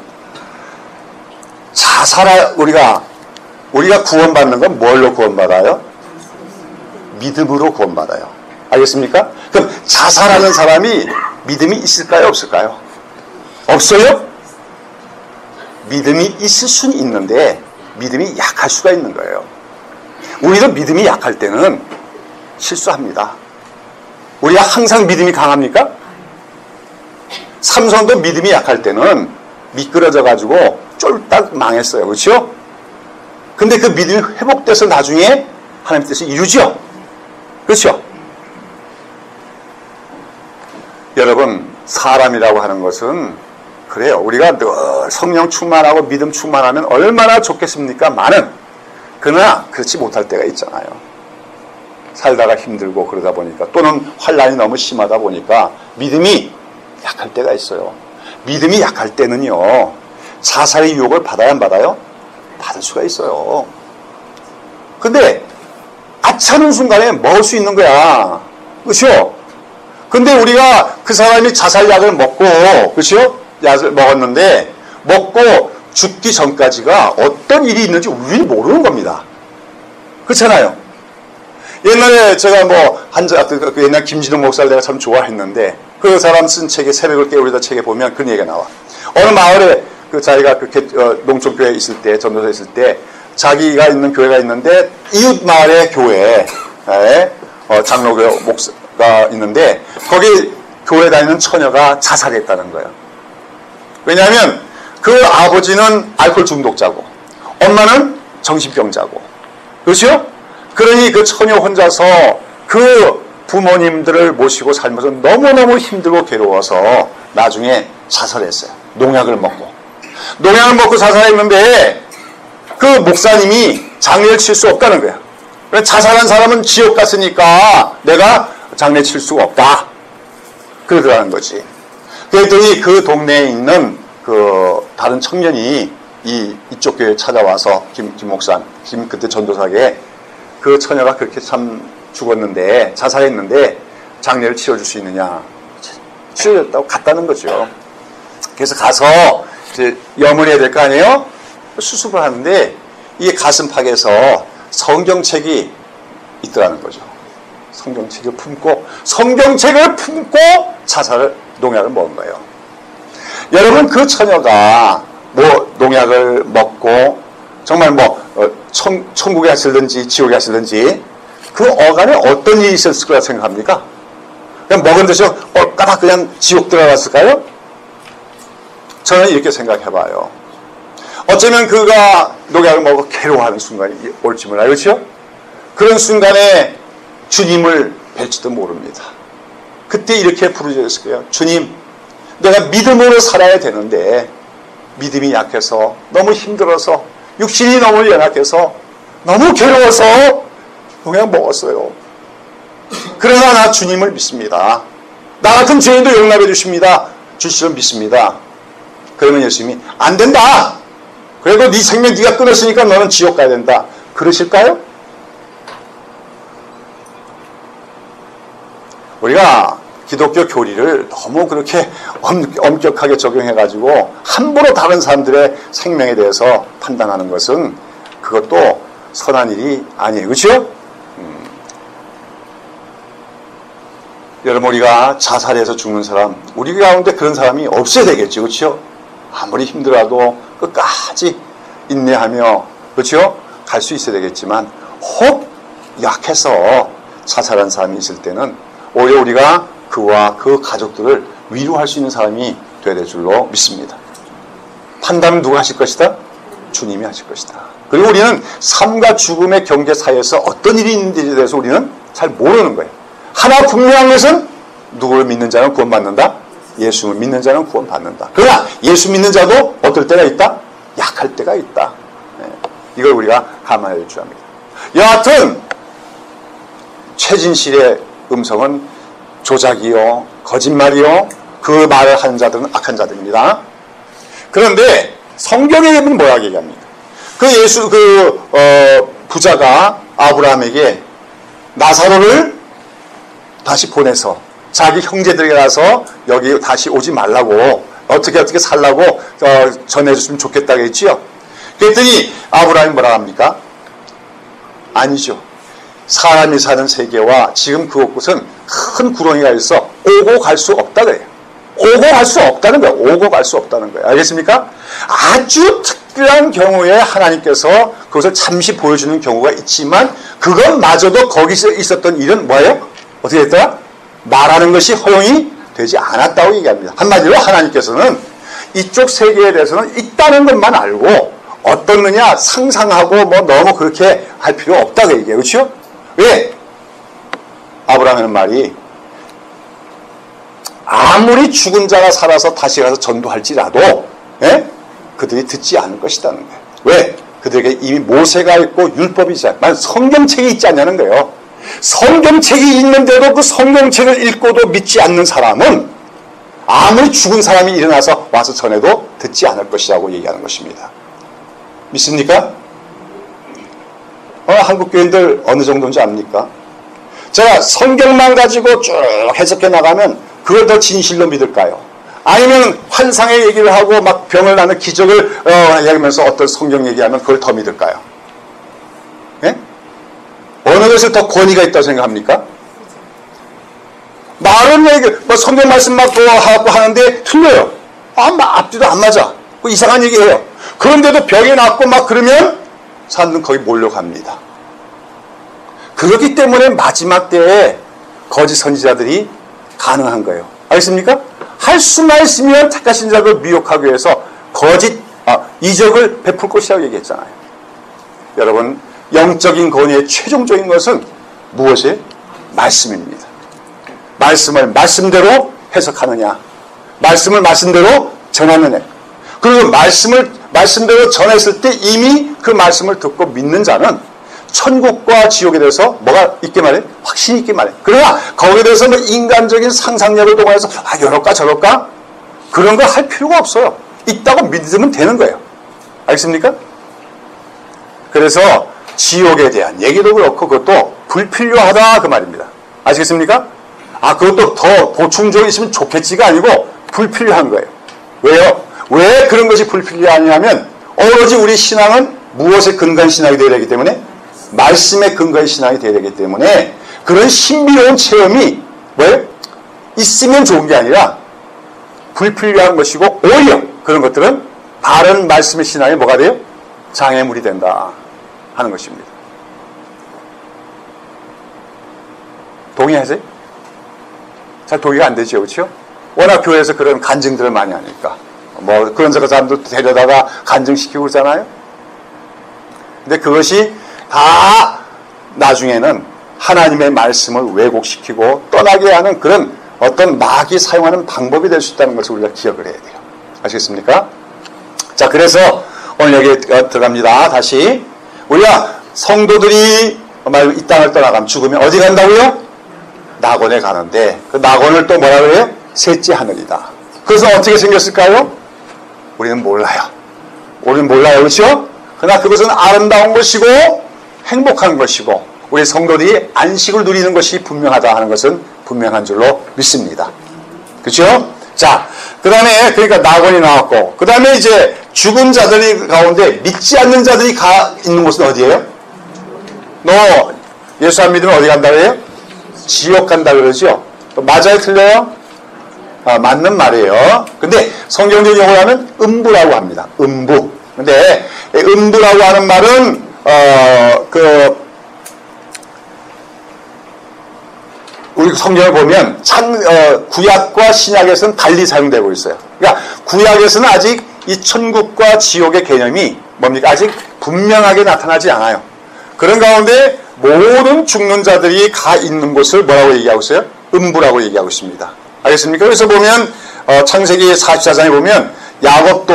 우리가 구원받는 건 뭘로 구원받아요? 믿음으로 구원받아요. 알겠습니까? 그럼 자살하는 사람이 믿음이 있을까요? 없을까요? 없어요? 믿음이 있을 수는 있는데 믿음이 약할 수가 있는 거예요. 우리도 믿음이 약할 때는 실수합니다. 우리가 항상 믿음이 강합니까? 삼손도 믿음이 약할 때는 미끄러져 가지고 쫄딱 망했어요. 그렇죠? 근데 그 믿음이 회복돼서 나중에 하나님 뜻을 이루죠. 그렇죠? 여러분, 사람이라고 하는 것은 그래요. 우리가 늘 성령 충만하고 믿음 충만하면 얼마나 좋겠습니까? 그러나 그렇지 못할 때가 있잖아요. 살다가 힘들고 그러다 보니까, 또는 환난이 너무 심하다 보니까 믿음이 약할 때가 있어요. 믿음이 약할 때는요, 자살의 유혹을 받아야 안 받아요? 받을 수가 있어요. 근데 아차는 순간에 먹을 수 있는 거야. 그렇죠? 근데 우리가 그 사람이 자살약을 먹고, 그렇죠? 약을 먹었는데 먹고 죽기 전까지가 어떤 일이 있는지 우리는 모르는 겁니다. 그렇잖아요. 옛날에 제가 그 옛날 김진호 목사를 내가 참 좋아했는데, 그 사람 쓴 책에 새벽을 깨우리다 책에 보면 그런 얘기가 나와. 어느 마을에 자기가 농촌교회에 있을 때, 전도사에 있을 때, 자기가 있는 교회가 있는데, 이웃 마을의 교회에, 장로교 목사가 있는데, 거기 교회 다니는 처녀가 자살했다는 거예요. 왜냐하면 그 아버지는 알코올 중독자고, 엄마는 정신병자고, 그렇죠? 그러니 그 처녀 혼자서 그 부모님들을 모시고 살면서 너무너무 힘들고 괴로워서 나중에 자살했어요. 농약을 먹고 자살했는데 그 목사님이 장례를 칠 수 없다는 거야. 자살한 사람은 지옥 갔으니까 내가 장례 칠 수가 없다. 그러더라는 거지. 그랬더니 그 동네에 있는 그 다른 청년이 이쪽 교회에 찾아와서 김 목사, 그때 전도사에게 그 처녀가 그렇게 참 죽었는데, 자살했는데 장례를 치러줄 수 있느냐. 치러줬다고 갔다는 거죠. 그래서 가서 이제 염을 해야 될 거 아니에요? 수습을 하는데 이게 가슴팍에서 성경책이 있더라는 거죠. 성경책을 품고 농약을 먹은 거예요. 여러분, 그 처녀가 농약을 먹고 정말 천국에 갔을든지 지옥에 갔을든지 그 어간에 어떤 일이 있었을 거라 생각합니까? 그냥 먹은 듯이 까닥 그냥 지옥 들어갔을까요? 저는 이렇게 생각해봐요. 어쩌면 그가 농약을 먹고 괴로워하는 순간이 올지 몰라요. 그렇죠? 그런 순간에 주님을 뵐지도 모릅니다. 그때 이렇게 부르짖었을 거예요. 주님, 내가 믿음으로 살아야 되는데 믿음이 약해서, 너무 힘들어서, 육신이 너무 연약해서, 너무 괴로워서 농약 먹었어요. 그러나 나 주님을 믿습니다. 나 같은 죄인도 용납해 주실 믿습니다. 그러면 예수님이 안 된다. 그래도 네 생명 네가 끊었으니까 너는 지옥 가야 된다. 그러실까요? 우리가 기독교 교리를 너무 그렇게 엄격하게 적용해가지고 함부로 다른 사람들의 생명에 대해서 판단하는 것은 그것도 선한 일이 아니에요. 그렇죠? 여러분, 우리가 자살해서 죽는 사람, 우리 가운데 그런 사람이 없어야 되겠죠. 그렇죠? 아무리 힘들어도 끝까지 인내하며, 그렇죠? 갈 수 있어야 되겠지만, 혹 약해서 자살한 사람이 있을 때는 오히려 우리가 그와 그 가족들을 위로할 수 있는 사람이 되어야 될 줄로 믿습니다. 판단은 누가 하실 것이다? 주님이 하실 것이다. 그리고 우리는 삶과 죽음의 경계 사이에서 어떤 일이 있는지에 대해서 우리는 잘 모르는 거예요. 하나 분명한 것은 누구를 믿는 자는 구원받는다? 예수를 믿는 자는 구원받는다. 그러나 예수 믿는 자도 어떨 때가 있다? 약할 때가 있다. 이걸 우리가 감안해야 될 줄 압니다. 여하튼 최진실의 음성은 조작이요, 거짓말이요, 그 말을 하는 자들은 악한 자들입니다. 그런데 성경에 보면 뭐라고 얘기합니까? 부자가 아브라함에게 나사로를 다시 보내서 자기 형제들에게 가서 여기 다시 오지 말라고, 어떻게 살라고 전해줬으면 좋겠다고 했지요. 그랬더니 아브라함이 뭐라 합니까? 아니죠. 사람이 사는 세계와 지금 그곳은 큰 구렁이가 있어 오고 갈 수 없다 그래요. 오고 갈 수 없다는 거예요. 오고 갈 수 없다는 거예요. 알겠습니까? 아주 특별한 경우에 하나님께서 그것을 잠시 보여주는 경우가 있지만 그것마저도 거기서 있었던 일은 뭐예요? 어떻게 됐더라? 말하는 것이 허용이 되지 않았다고 얘기합니다. 한마디로 하나님께서는 이쪽 세계에 대해서는 있다는 것만 알고 어떻느냐 상상하고 너무 그렇게 할 필요 없다고 얘기해요. 그렇죠? 왜? 아브라함의 말이 아무리 죽은 자가 살아서 다시 가서 전도할지라도 그들이 듣지 않을 것이라는 거예요. 왜? 그들에게 이미 모세가 있고 율법이 있잖아요. 성경책이 있지 않냐는 거예요. 성경책이 있는데도 그 성경책을 읽고도 믿지 않는 사람은 아무리 죽은 사람이 일어나서 와서 전해도 듣지 않을 것이라고 얘기하는 것입니다. 믿습니까? 한국 교인들 어느 정도인지 압니까? 제가 성경만 가지고 쭉 해석해 나가면 그걸 더 진실로 믿을까요? 아니면 환상의 얘기를 하고 막 병을 나는 기적을 얘기하면서 어떤 성경 얘기하면 그걸 더 믿을까요? 예? 어느 어느 것에 더 권위가 있다고 생각합니까? 말은 뭐 성경 말씀 맞고 하고 하는데 틀려요. 앞뒤도 안 맞아. 이상한 얘기해요. 그런데도 벽에 놨고 막 그러면 사람들은 거기 몰려갑니다. 그렇기 때문에 마지막 때에 거짓 선지자들이 가능한 거예요. 알겠습니까? 할 수만 있으면 택하신 자를 미혹하기 위해서 이적을 베풀 것이라고 얘기했잖아요. 여러분, 영적인 권위의 최종적인 것은 무엇이에요? 말씀입니다. 말씀을 말씀대로 해석하느냐, 말씀을 말씀대로 전하느냐. 그리고 말씀을 말씀대로 전했을 때 이미 그 말씀을 듣고 믿는 자는 천국과 지옥에 대해서 뭐가 있게 말해? 확신이 있게 말해. 그러나 거기에 대해서 뭐 인간적인 상상력을 동원해서 이럴까 저럴까? 그런 거 할 필요가 없어요. 있다고 믿으면 되는 거예요. 알겠습니까? 그래서 지옥에 대한 얘기도 그렇고 그것도 불필요하다 그 말입니다. 아시겠습니까? 그것도 더 보충적이 있으면 좋겠지가 아니고 불필요한 거예요. 왜요? 왜 그런 것이 불필요하냐면 오로지 우리 신앙은 무엇에 근거한 신앙이 되어야 되기 때문에 말씀에 근거한 신앙이 되어야 되기 때문에 그런 신비로운 체험이 뭐예요? 있으면 좋은 게 아니라 불필요한 것이고 오히려 그런 것들은 바른 말씀의 신앙에 뭐가 돼요? 장애물이 된다 하는 것입니다. 동의하세요? 잘 동의가 안 되죠, 그렇죠? 워낙 교회에서 그런 간증들을 많이 하니까 뭐 그런 사람도 데려다가 간증시키고 그러잖아요. 근데 그것이 다 나중에는 하나님의 말씀을 왜곡시키고 떠나게 하는 그런 어떤 마귀 사용하는 방법이 될 수 있다는 것을 우리가 기억을 해야 돼요. 아시겠습니까? 자, 그래서 오늘 여기 들어갑니다. 다시 우리가 성도들이 이 땅을 떠나가면 죽으면 어디 간다고요? 낙원에 가는데 그 낙원을 또 뭐라 그래요? 셋째 하늘이다. 그래서 어떻게 생겼을까요? 우리는 몰라요. 우리는 몰라요. 그렇죠? 그러나 그것은 아름다운 것이고 행복한 것이고 우리 성도들이 안식을 누리는 것이 분명하다 하는 것은 분명한 줄로 믿습니다. 그렇죠? 자, 그 다음에 그러니까 낙원이 나왔고 그 다음에 이제 죽은 자들이 가운데 믿지 않는 자들이 있는 곳은 어디예요? 너 예수 안 믿으면 어디 간다 그래요? 지옥 간다 그러죠? 맞아요? 틀려요? 맞는 말이에요. 근데 성경적 용어로 하면 음부라고 합니다. 음부. 근데 음부라고 하는 말은 우리 성경을 보면 구약과 신약에서는 달리 사용되고 있어요. 그러니까 구약에서는 아직 이 천국과 지옥의 개념이 뭡니까? 아직 분명하게 나타나지 않아요. 그런 가운데 모든 죽는 자들이 가 있는 곳을 뭐라고 얘기하고 있어요? 음부라고 얘기하고 있습니다. 알겠습니까? 그래서 보면 창세기 44장에 보면 야곱도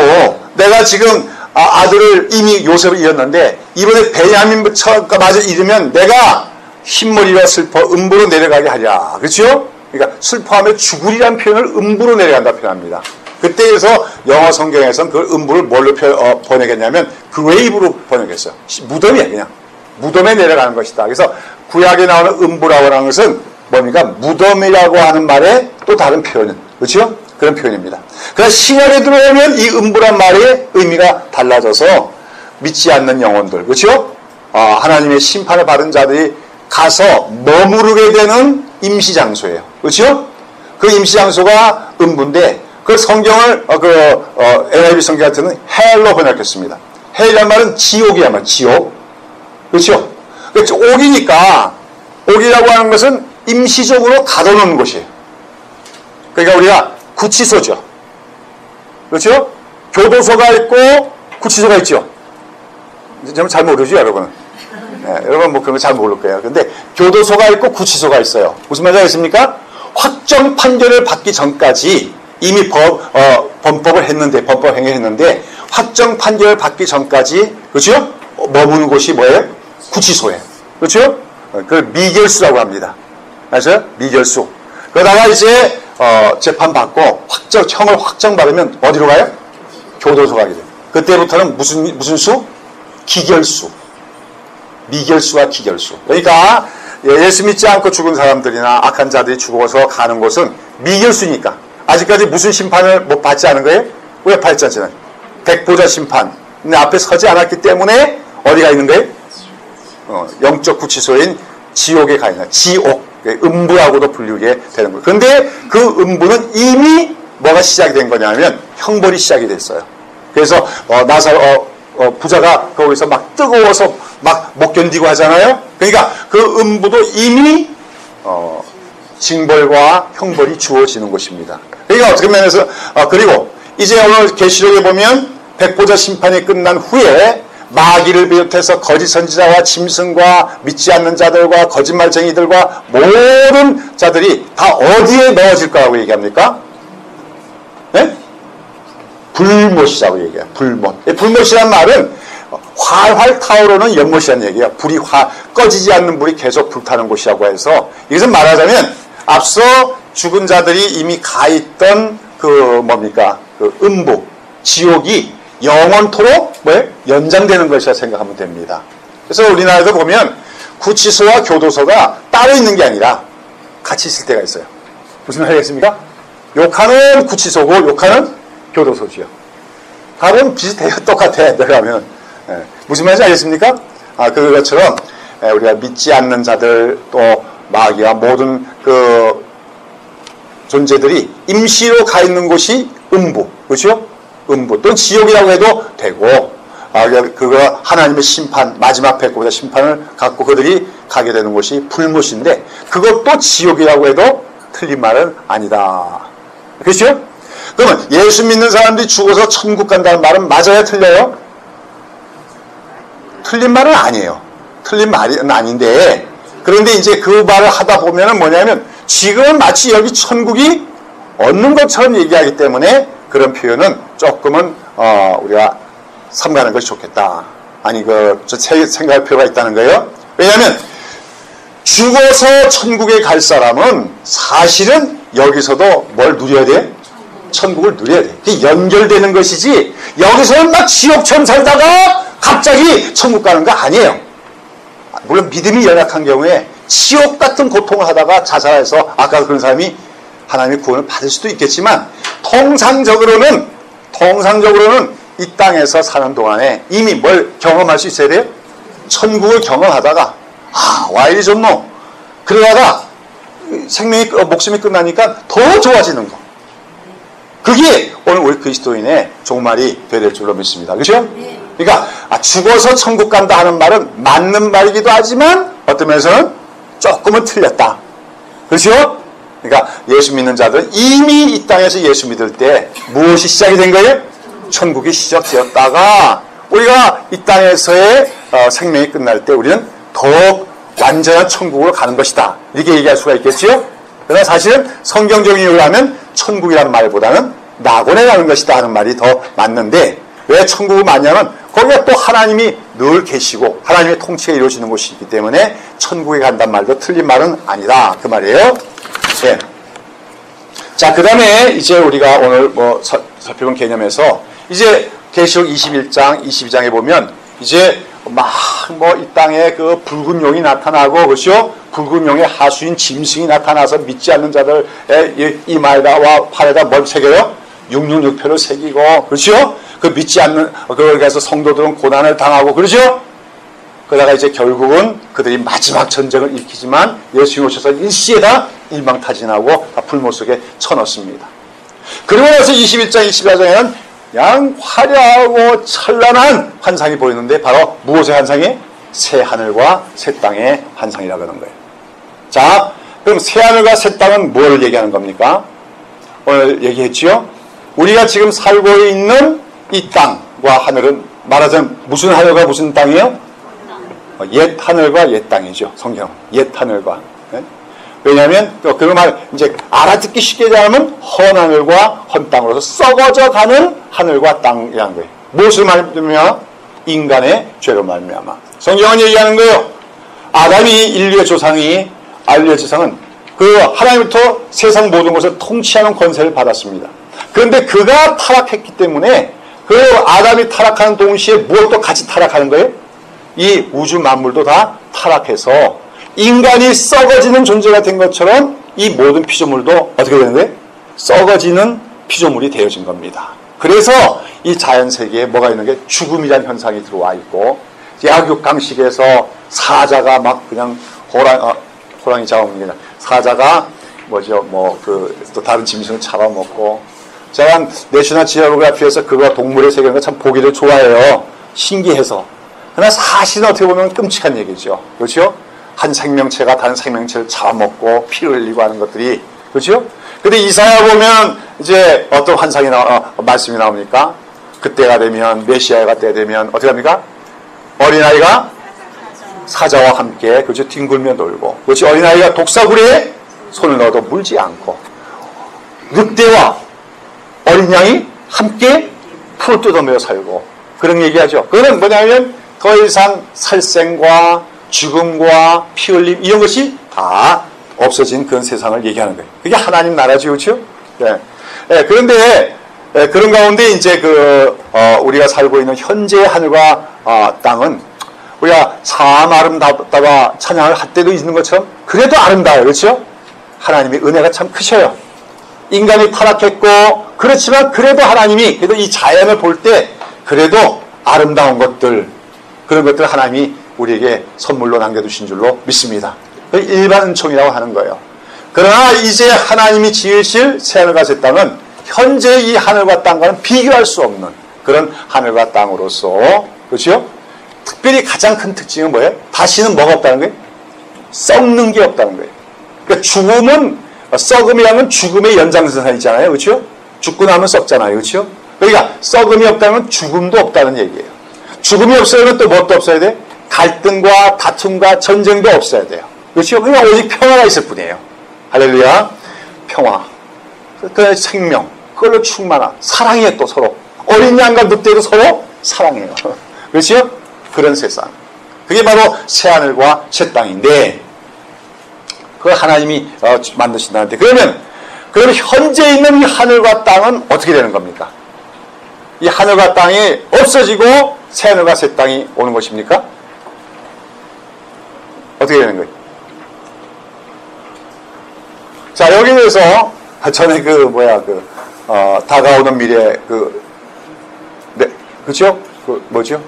내가 지금 아들을 이미 요셉을 잃었는데 이번에 베냐민부터 마저 잃으면 내가 흰머리와 슬퍼 음부로 내려가게 하랴. 그렇죠? 그러니까 슬퍼하며 죽으리란 표현을 음부로 내려간다 표현합니다. 그때에서 영어 성경에서는 그 음부를 뭘로 번역했냐면 그레이브로 번역했어요. 무덤이야 그냥. 무덤에 내려가는 것이다. 그래서 구약에 나오는 음부라고 하는 것은 뭡니까? 무덤이라고 하는 말의 또 다른 표현은 그렇죠? 그런 표현입니다. 그러나 신약에 들어오면 이 음부란 말의 의미가 달라져서 믿지 않는 영혼들 그렇죠? 하나님의 심판을 받은 자들이 가서 머무르게 되는 임시장소예요. 그렇죠? 그 임시장소가 음부인데 그 성경을 NIV 성경 같은 헬로 번역했습니다. 헬이란 말은 지옥이란 말, 지옥. 그렇죠? 옥이라고 하는 것은 임시적으로 가둬놓는 곳이에요. 그러니까 우리가 구치소죠. 그렇죠? 교도소가 있고 구치소가 있죠. 저는 잘 모르죠, 여러분. 네, 여러분 뭐 그런 거 잘 모를 거예요. 근데 교도소가 있고 구치소가 있어요. 무슨 말인지 알겠습니까? 확정 판결을 받기 전까지 이미 범법을 했는데, 범법 행위를 했는데 확정 판결을 받기 전까지 그렇죠? 머무는 곳이 뭐예요? 구치소예요. 그렇죠? 그걸 미결수라고 합니다. 맞아요? 미결수. 그러다가 이제 재판받고 형을 확정받으면 어디로 가요? 교도소 가게 돼요. 그때부터는 무슨 수? 기결수. 미결수와 기결수. 그러니까 예수 믿지 않고 죽은 사람들이나 악한 자들이 죽어서 가는 곳은 미결수니까 아직까지 무슨 심판을 못 받지 않은 거예요? 왜 받지 않잖아요. 백보자 심판. 근데 앞에 서지 않았기 때문에 어디가 있는 거예요? 영적 구치소인 지옥에 가 있는 지옥, 음부라고도 불리게 되는 거예요. 그런데 그 음부는 이미 뭐가 시작이 된 거냐면 형벌이 시작이 됐어요. 그래서 부자가 거기서 막 뜨거워서 막 못 견디고 하잖아요. 그러니까 그 음부도 이미 징벌과 형벌이 주어지는 것입니다. 그러니까 어떻게 면에서 그리고 이제 오늘 계시록에 보면 백보자 심판이 끝난 후에 마귀를 비롯해서 거짓 선지자와 짐승과 믿지 않는 자들과 거짓말쟁이들과 모든 자들이 다 어디에 넣어질 거라고 얘기합니까? 네? 불못이라고 얘기해요. 불못. 불못이란 말은 활활 타오르는 연못이라는 얘기예요. 불이 꺼지지 않는 불이 계속 불타는 곳이라고 해서 이것은 말하자면 앞서 죽은 자들이 이미 가 있던 그 음부, 지옥이 영원토록 연장되는 것이라 생각하면 됩니다. 그래서 우리나라에도 보면 구치소와 교도소가 따로 있는 게 아니라 같이 있을 때가 있어요. 무슨 말이겠습니까? 욕하는 구치소고 욕하는 교도소지요. 답은 비슷해요. 똑같아. 들어가면. 무슨 말인지 알겠습니까? 그것처럼 우리가 믿지 않는 자들 또 마귀와 모든 그 존재들이 임시로 가 있는 곳이 음부, 그렇죠? 음부 또는 지옥이라고 해도 되고, 그거 하나님의 심판, 마지막 백보자 심판을 갖고 그들이 가게 되는 곳이 불못인데 그것도 지옥이라고 해도 틀린 말은 아니다. 그렇죠? 그러면 예수 믿는 사람들이 죽어서 천국 간다는 말은 맞아요, 틀려요? 틀린 말은 아니에요. 틀린 말은 아닌데, 그런데 이제 그 말을 하다 보면은 뭐냐면 지금은 마치 여기 천국이 없는 것처럼 얘기하기 때문에 그런 표현은 조금은 우리가 삼가는 것이 좋겠다. 아니 생각할 필요가 있다는 거예요. 왜냐하면 죽어서 천국에 갈 사람은 사실은 여기서도 뭘 누려야 돼? 천국을 누려야 돼. 그게 연결되는 것이지 여기서는 막 지옥처럼 살다가 갑자기 천국 가는 거 아니에요. 물론 믿음이 연약한 경우에 지옥 같은 고통을 하다가 자살해서 아까 그런 사람이 하나님의 구원을 받을 수도 있겠지만 통상적으로는 이 땅에서 사는 동안에 이미 뭘 경험할 수 있어야 돼요? 천국을 경험하다가 와 이리 좋노. 그러다가 목숨이 끝나니까 더 좋아지는 거. 그게 오늘 우리 그리스도인의 종말이 될 줄로 믿습니다. 그렇죠? 그러니까 죽어서 천국 간다 하는 말은 맞는 말이기도 하지만 어떤 면에서는 조금은 틀렸다. 그렇죠? 그러니까 예수 믿는 자들은 이미 이 땅에서 예수 믿을 때 무엇이 시작이 된 거예요? 천국이 시작되었다가 우리가 이 땅에서의 생명이 끝날 때 우리는 더욱 완전한 천국으로 가는 것이다. 이렇게 얘기할 수가 있겠지요? 그러나 사실은 성경적인 이유로 하면 천국이라는 말보다는 낙원에 가는 것이다 하는 말이 더 맞는데 왜 천국을 맞냐면 거기가 또 하나님이 늘 계시고 하나님의 통치가 이루어지는 곳이기 때문에 천국에 간단 말도 틀린 말은 아니다. 그 말이에요. 네. 자, 그 다음에 이제 우리가 오늘 살펴본 개념에서 이제 계시록 21장, 22장에 보면 이제 이 땅에 그 붉은 용이 나타나고, 그렇죠? 붉은 용의 하수인 짐승이 나타나서 믿지 않는 자들의 이마에다와 팔에다 뭘 새겨요? 666표를 새기고, 그렇죠? 그 믿지 않는, 그래서 성도들은 고난을 당하고, 그렇죠? 그러다가 이제 결국은 그들이 마지막 전쟁을 일으키지만 예수님이 오셔서 일시에다 일망타진하고 다 불못 속에 쳐넣습니다. 그리고 나서 21장, 24장에는 그냥 화려하고 찬란한 환상이 보이는데 바로 무엇의 환상이? 새 하늘과 새 땅의 환상이라고 하는 거예요. 자, 그럼 새 하늘과 새 땅은 뭘 얘기하는 겁니까? 오늘 얘기했지요? 우리가 지금 살고 있는 이 땅과 하늘은 말하자면 무슨 하늘과 무슨 땅이에요? 옛 하늘과 옛 땅이죠. 성경. 옛 하늘과. 네? 왜냐하면 그 말 이제 알아듣기 쉽게 얘기하면 헌 하늘과 헌 땅으로서 썩어져 가는 하늘과 땅이라는 거예요. 무엇을 말하면 인간의 죄로 말미암아. 성경은 얘기하는 거예요. 아담이 인류의 조상이 그 하나님부터 세상 모든 것을 통치하는 권세를 받았습니다. 그런데 그가 타락했기 때문에 그 아담이 타락하는 동시에 무엇도 같이 타락하는 거예요? 이 우주 만물도 다 타락해서 인간이 썩어지는 존재가 된 것처럼 이 모든 피조물도 어떻게 되는 거예요? 썩어지는 피조물이 되어진 겁니다. 그래서 이 자연세계에 뭐가 있는 게 죽음이라는 현상이 들어와 있고 약육강식에서 사자가 막 그냥 호랑이 잡아먹는 게 사자가 뭐죠? 또 다른 짐승을 잡아먹고. 제가 내셔널 지오그래피에서 그거 동물의 세계를 참 보기를 좋아해요. 신기해서. 그러나 사실은 어떻게 보면 끔찍한 얘기죠. 그렇죠? 한 생명체가 다른 생명체를 잡아먹고 피를 흘리고 하는 것들이. 그렇죠? 근데 이사야 보면 이제 어떤 환상이 말씀이 나옵니까? 그때가 되면, 메시아가 때 되면 어떻게 합니까? 어린아이가 사자와 함께, 그렇죠? 뒹굴며 놀고. 그렇죠? 어린아이가 독사구리에 손을 넣어도 물지 않고. 늑대와 어린 양이 함께 풀을 뜯어매어 살고. 그런 얘기하죠. 그거는 뭐냐면 더 이상 살생과 죽음과 피 흘림 이런 것이 다 없어진 그런 세상을 얘기하는 거예요. 그게 하나님 나라죠. 그렇죠? 네. 네, 그런데 그런 가운데 이제 우리가 살고 있는 현재의 하늘과 땅은 우리가 참 아름답다가 찬양을 할 때도 있는 것처럼 그래도 아름다워요. 그렇죠? 하나님의 은혜가 참 크셔요. 인간이 타락했고 그렇지만 그래도 하나님이 그래도 이 자연을 볼 때 그래도 아름다운 것들 그런 것들 하나님이 우리에게 선물로 남겨두신 줄로 믿습니다. 일반 은총이라고 하는 거예요. 그러나 이제 하나님이 지으실 새하늘과 새 땅은 현재 이 하늘과 땅과는 비교할 수 없는 그런 하늘과 땅으로서 그렇죠? 특별히 가장 큰 특징은 뭐예요? 다시는 뭐가 없다는 거예요? 썩는 게 없다는 거예요. 그러니까 죽음은 썩음이라면 죽음의 연장선상이잖아요. 그렇죠? 죽고 나면 썩잖아요. 그렇죠? 그러니까 썩음이 없다는 건 죽음도 없다는 얘기예요. 죽음이 없어야면 또 뭣도 없어야 돼? 갈등과 다툼과 전쟁도 없어야 돼요. 그렇죠? 그냥 오직 평화가 있을 뿐이에요. 할렐루야. 평화. 그 생명. 그걸로 충만한 사랑이에요. 또 서로. 어린 양과 늑대도 서로 사랑해요. 그렇죠? 그런 세상. 그게 바로 새하늘과 새 땅인데 그걸 하나님이 만드신다는데 그러면 현재 있는 이 하늘과 땅은 어떻게 되는 겁니까? 이 하늘과 땅이 없어지고 새하늘과 새 땅이 오는 것입니까? 어떻게 되는 거예요? 자, 여기에서 전에 다가오는 미래 그렇죠? 뭐죠?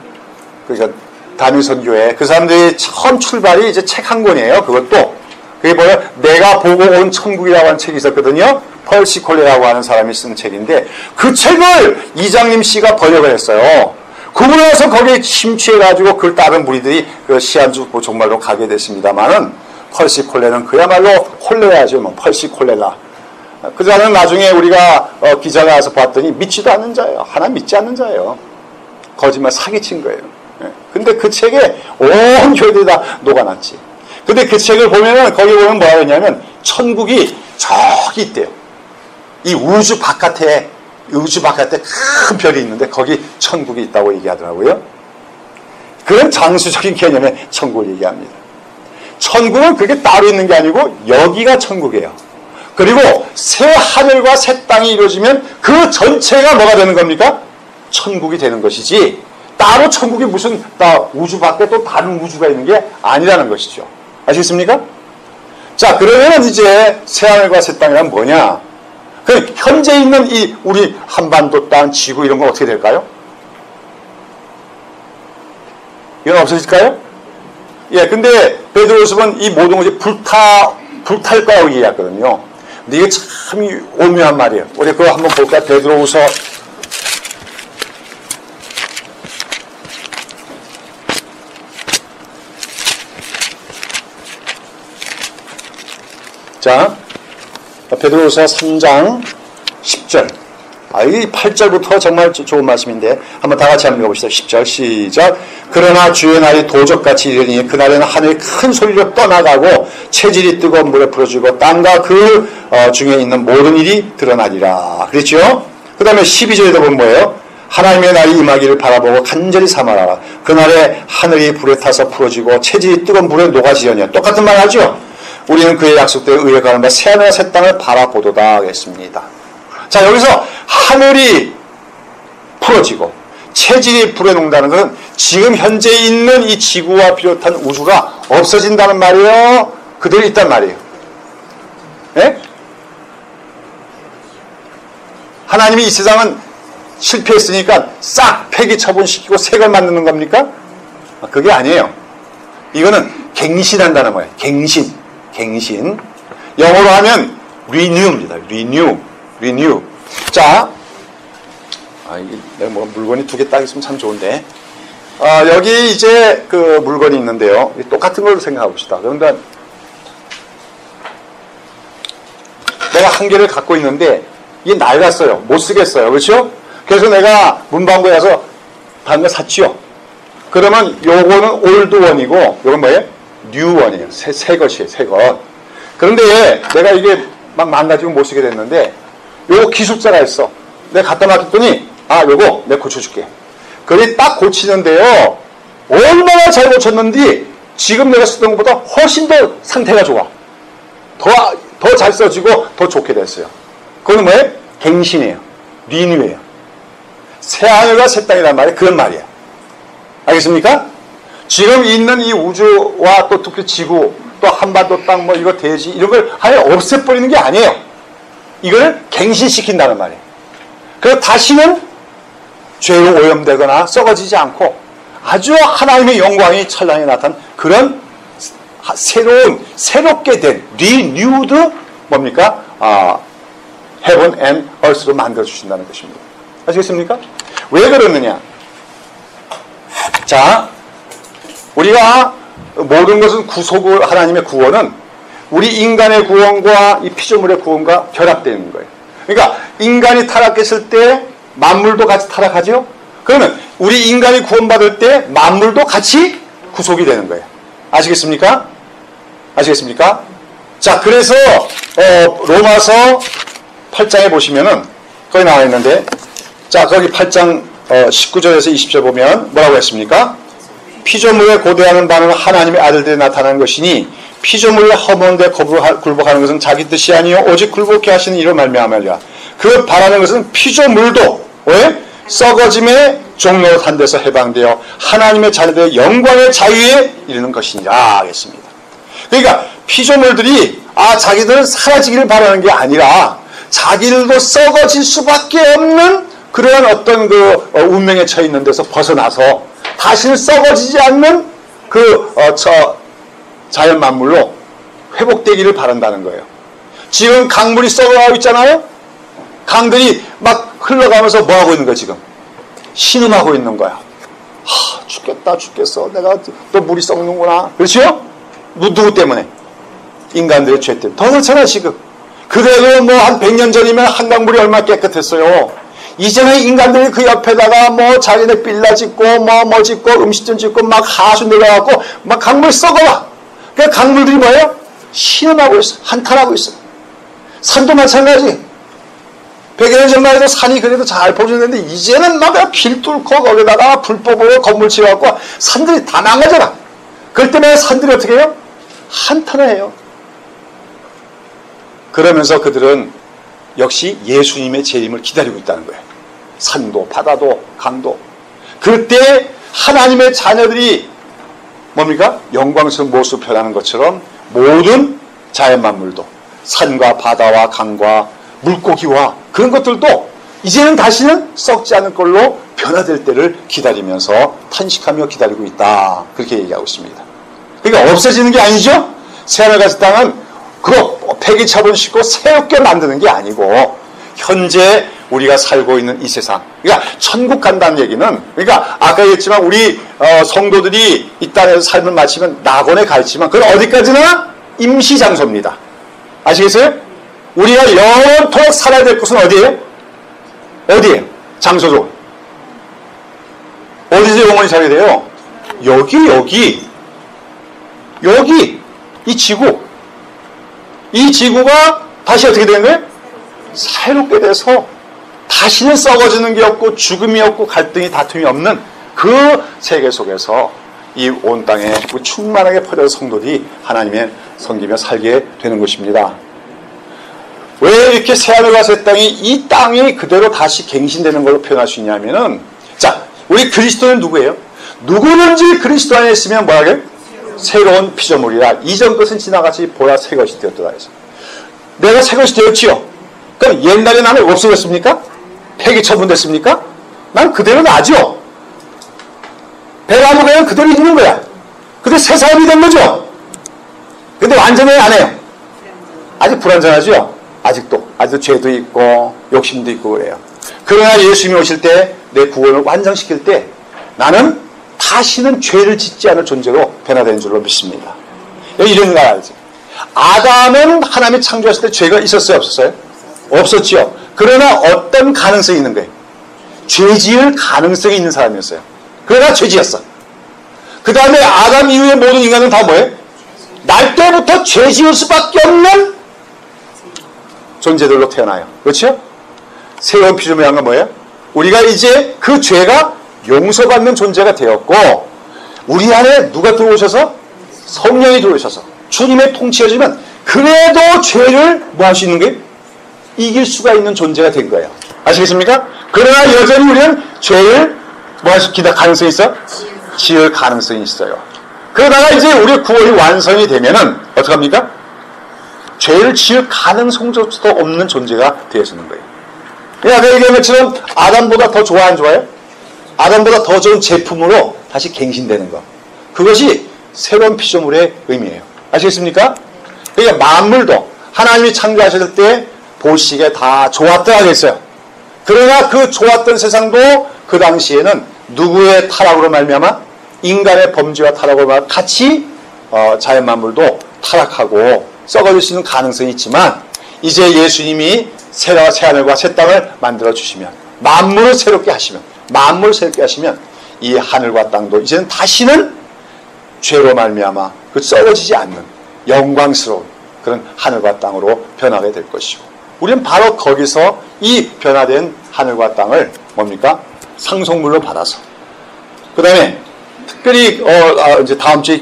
그러니까 다미선교회 그 사람들이 처음 출발이 이제 책 한 권이에요. 그것도 그게 뭐예요? 내가 보고 온 천국이라고 하는 책이 있었거든요. 펄시 콜레라고 하는 사람이 쓴 책인데 그 책을 이장님 씨가 번역을 했어요. 그러고 나서 거기에 심취해가지고 그걸 따른 무리들이 그 시한주 종말로 가게 됐습니다만은 펄시 콜레는 그야말로 콜레라죠. 펄시 콜레라. 그 사람은 나중에 우리가 기자가 와서 봤더니 믿지도 않는 자예요. 하나 믿지 않는 자예요. 거짓말 사기친 거예요. 근데 그 책에 온 교회들이 다 녹아났지. 근데 그 책을 보면은 거기 보면 뭐라고 했냐면 천국이 저기 있대요. 이 우주 바깥에 큰 별이 있는데 거기 천국이 있다고 얘기하더라고요. 그런 장수적인 개념의 천국을 얘기합니다. 천국은 그게 따로 있는 게 아니고 여기가 천국이에요. 그리고 새 하늘과 새 땅이 이루어지면 그 전체가 뭐가 되는 겁니까? 천국이 되는 것이지 따로 천국이 무슨 우주 밖에 또 다른 우주가 있는 게 아니라는 것이죠. 아시겠습니까? 자, 그러면 이제 새하늘과 새 땅이란 뭐냐? 그 현재 있는 이 우리 한반도 땅, 지구 이런 건 어떻게 될까요? 이건 없어질까요? 예, 근데 베드로서는 이 모든 것이 불탈 거라고 얘기했거든요. 근데 이게 참 오묘한 말이에요. 우리 그거 한번 볼까요? 베드로후서 3장 10절. 이 8절부터 정말 좋은 말씀인데 한번 다 같이 한번 읽어봅시다. 10절 시작. 그러나 주의 날이 도적같이 이르니 그날에는 하늘이 큰 소리로 떠나가고 체질이 뜨거운 물에 풀어지고 땅과 그 중에 있는 모든 일이 드러나리라. 그랬죠? 그 다음에 12절에도 보면 뭐예요? 하나님의 날이 임하기를 바라보고 간절히 삼아라. 그날에 하늘이 불에 타서 풀어지고 체질이 뜨거운 물에 녹아지려니. 똑같은 말 하죠? 우리는 그의 약속대로 의에 가는 바 새하늘과 새 땅을 바라보도다 하겠습니다. 자, 여기서 하늘이 풀어지고 체질이 불에 녹는다는 것은 지금 현재 있는 이 지구와 비롯한 우주가 없어진다는 말이에요? 그대로 있단 말이에요. 예? 하나님이 이 세상은 실패했으니까 싹 폐기 처분시키고 새 걸 만드는 겁니까? 그게 아니에요. 이거는 갱신한다는 거예요. 갱신. 영어로 하면 renew입니다. renew. 자, 이게 내가 뭐 물건이 두 개 딱 있으면 참 좋은데. 여기 이제 그 물건이 있는데요. 똑같은 걸로 생각해 봅시다. 그런데 내가 한 개를 갖고 있는데 이게 낡았어요. 못 쓰겠어요. 그렇죠? 그래서 내가 문방구에 가서 다른 거 샀지요. 그러면 요거는 올드 원이고 요건 뭐예요? 뉴 원이에요. 새 것이에요. 새 것. 그런데 내가 이게 막 망가지고 못 쓰게 됐는데 요거 기술자가 있어. 내가 갖다 놨더니 요거 내가 고쳐줄게. 그게 딱 고치는데요. 얼마나 잘 고쳤는지 지금 내가 쓰던 것보다 훨씬 더 상태가 좋아. 더 잘 써지고 더 좋게 됐어요. 그거는 뭐예요? 갱신이에요. 리뉴예요. 새 하늘과 새 땅이란 말이 그런 말이에요. 알겠습니까? 지금 있는 이 우주와 또 특히 지구, 또 한반도 땅, 뭐 이거 대지 이런 걸 아예 없애버리는 게 아니에요. 이걸 갱신시킨다는 말이에요. 그래서 다시는 죄로 오염되거나 썩어지지 않고 아주 하나님의 영광이 찬란히 나타난 그런 새롭게 된 renewed 뭡니까? heaven and earth로 만들어주신다는 것입니다. 아시겠습니까? 왜 그러느냐? 자, 우리가 모든 것은 구속을, 하나님의 구원은 우리 인간의 구원과 이 피조물의 구원과 결합되는 거예요. 그러니까 인간이 타락했을 때 만물도 같이 타락하죠? 그러면 우리 인간이 구원받을 때 만물도 같이 구속이 되는 거예요. 아시겠습니까? 자, 그래서 로마서 8장에 보시면은 거기 나와 있는데, 자, 거기 8장 19절에서 20절 보면 뭐라고 했습니까? 피조물에 고대하는 바는 하나님의 아들들이 나타나는 것이니 피조물의 허물에 굴복하는 것은 자기 뜻이 아니요 오직 굴복케 하시는 이로 말미암으리라. 그 바라는 것은 피조물도 왜? 썩어짐의 종로로 한 데서 해방되어 하나님의 자녀들의 영광의 자유에 이르는 것이니라 하겠습니다. 그러니까 피조물들이 자기들은 사라지기를 바라는 게 아니라 자기들도 썩어질 수밖에 없는 그러한 어떤 그 운명에 처해 있는 데서 벗어나서 다시는 썩어지지 않는 그 자연 만물로 회복되기를 바란다는 거예요. 지금 강물이 썩어가고 있잖아요. 강들이 막 흘러가면서 뭐 하고 있는 거야 지금? 신음하고 있는 거야. 죽겠어. 내가 또 물이 썩는구나. 그렇죠? 누구 때문에? 인간들의 죄 때문에. 더 그렇잖아 지금. 그래도 뭐 한 100년 전이면 한강물이 얼마나 깨끗했어요. 이제는 인간들이 그 옆에다가 뭐 자기네 빌라 짓고 뭐 짓고 음식점 짓고 막 하수 내려가고 막 강물 썩어와. 그 강물들이 뭐예요? 신음하고 있어. 한탄하고 있어. 산도 마찬가지. 100여 년 전만 해도 산이 그래도 잘 퍼지는데 이제는 막 길 뚫고 거기다가 불법으로 건물 지어갖고 산들이 다 망가져라. 그럴 때마다 산들이 어떻게 해요? 한탄을 해요. 그러면서 그들은 역시 예수님의 재림을 기다리고 있다는 거예요. 산도 바다도 강도. 그때 하나님의 자녀들이 뭡니까? 영광스러운 모습을 표현하는 것처럼 모든 자연 만물도 산과 바다와 강과 물고기와 그런 것들도 이제는 다시는 썩지 않을 걸로 변화될 때를 기다리면서 탄식하며 기다리고 있다. 그렇게 얘기하고 있습니다. 그러니까 없어지는 게 아니죠. 새하늘 같은 땅은 그거 폐기 처분시키고 새롭게 만드는 게 아니고 현재 우리가 살고 있는 이 세상, 그러니까 천국 간다는 얘기는, 그러니까 아까 얘기했지만 우리 성도들이 이 땅에서 삶을 마치면 낙원에 가 있지만 그건 어디까지나 임시장소입니다. 아시겠어요? 우리가 영원토록 살아야 될 곳은 어디예요? 어디예요? 장소죠. 어디서 영원히 살게 돼요? 여기 이 지구, 이 지구가 다시 어떻게 되는 거예요? 새롭게 돼서 다시는 썩어지는 게 없고 죽음이 없고 갈등이 다툼이 없는 그 세계 속에서 이 온 땅에 충만하게 퍼져서 성도들이 하나님의 섬기며 살게 되는 것입니다. 왜 이렇게 새하늘과 새 땅이 이 땅이 그대로 다시 갱신되는 걸로 표현할 수 있냐면은, 자, 우리 그리스도는 누구예요? 누구든지 그리스도 안에 있으면 뭐라고요? 새로운 피조물이라 이전 것은 지나가지 보라 새 것이 되었다 해서. 내가 새 것이 되었지요. 그럼 옛날에 나는 없어졌습니까? 폐기 처분됐습니까? 난 그대로 나죠. 배가 그냥 그대로 있는 거야. 근데 새 사람이 된 거죠. 근데 완전히 안 해요. 아직 불완전하죠? 아직도 죄도 있고 욕심도 있고 그래요. 그러나 예수님이 오실 때 내 구원을 완성시킬 때 나는 다시는 죄를 짓지 않을 존재로 변화되는 줄로 믿습니다. 이런 걸 알지. 아담은 하나님이 창조하실 때 죄가 있었어요? 없었어요? 없었죠. 그러나 어떤 가능성이 있는 거예요? 죄 지을 가능성이 있는 사람이었어요. 그러나 죄 지었어. 그 다음에 아담 이후의 모든 인간은 다 뭐예요? 날 때부터 죄 지을 수밖에 없는 존재들로 태어나요. 그렇죠? 새로운 피조물한 건 뭐예요? 우리가 이제 그 죄가 용서받는 존재가 되었고 우리 안에 누가 들어오셔서? 성령이 들어오셔서 주님의 통치여지면 그래도 죄를 뭐 할 수 있는 거예요? 이길 수가 있는 존재가 된 거예요. 아시겠습니까? 그러나 여전히 우리는 죄를 뭐 할 수 있는 가능성이 있어? 지을 가능성이 있어요. 그러다가 이제 우리 구원이 완성이 되면은 어떡합니까? 죄를 지을 가능성조차도 없는 존재가 되어지는 거예요. 아까 얘기한 것처럼 아담보다 더 좋아 안 좋아요? 아담보다 더 좋은 제품으로 다시 갱신되는 것. 그것이 새로운 피조물의 의미예요. 아시겠습니까? 그러니까 만물도 하나님이 창조하셨을 때 보시기에 다 좋았다 하겠어요. 그러나 그 좋았던 세상도 그 당시에는 누구의 타락으로 말미암아? 인간의 범죄와 타락으로 말미암아 같이 자연 만물도 타락하고 썩어질 수 있는 가능성이 있지만 이제 예수님이 새하늘과 새 땅을 만들어 주시면 만물을 새롭게 하시면 이 하늘과 땅도 이제는 다시는 죄로 말미암아 그 썩어지지 않는 영광스러운 그런 하늘과 땅으로 변하게 될 것이고 우리는 바로 거기서 이 변화된 하늘과 땅을 뭡니까? 상속물로 받아서 그 다음에 특별히 이제 다음 주에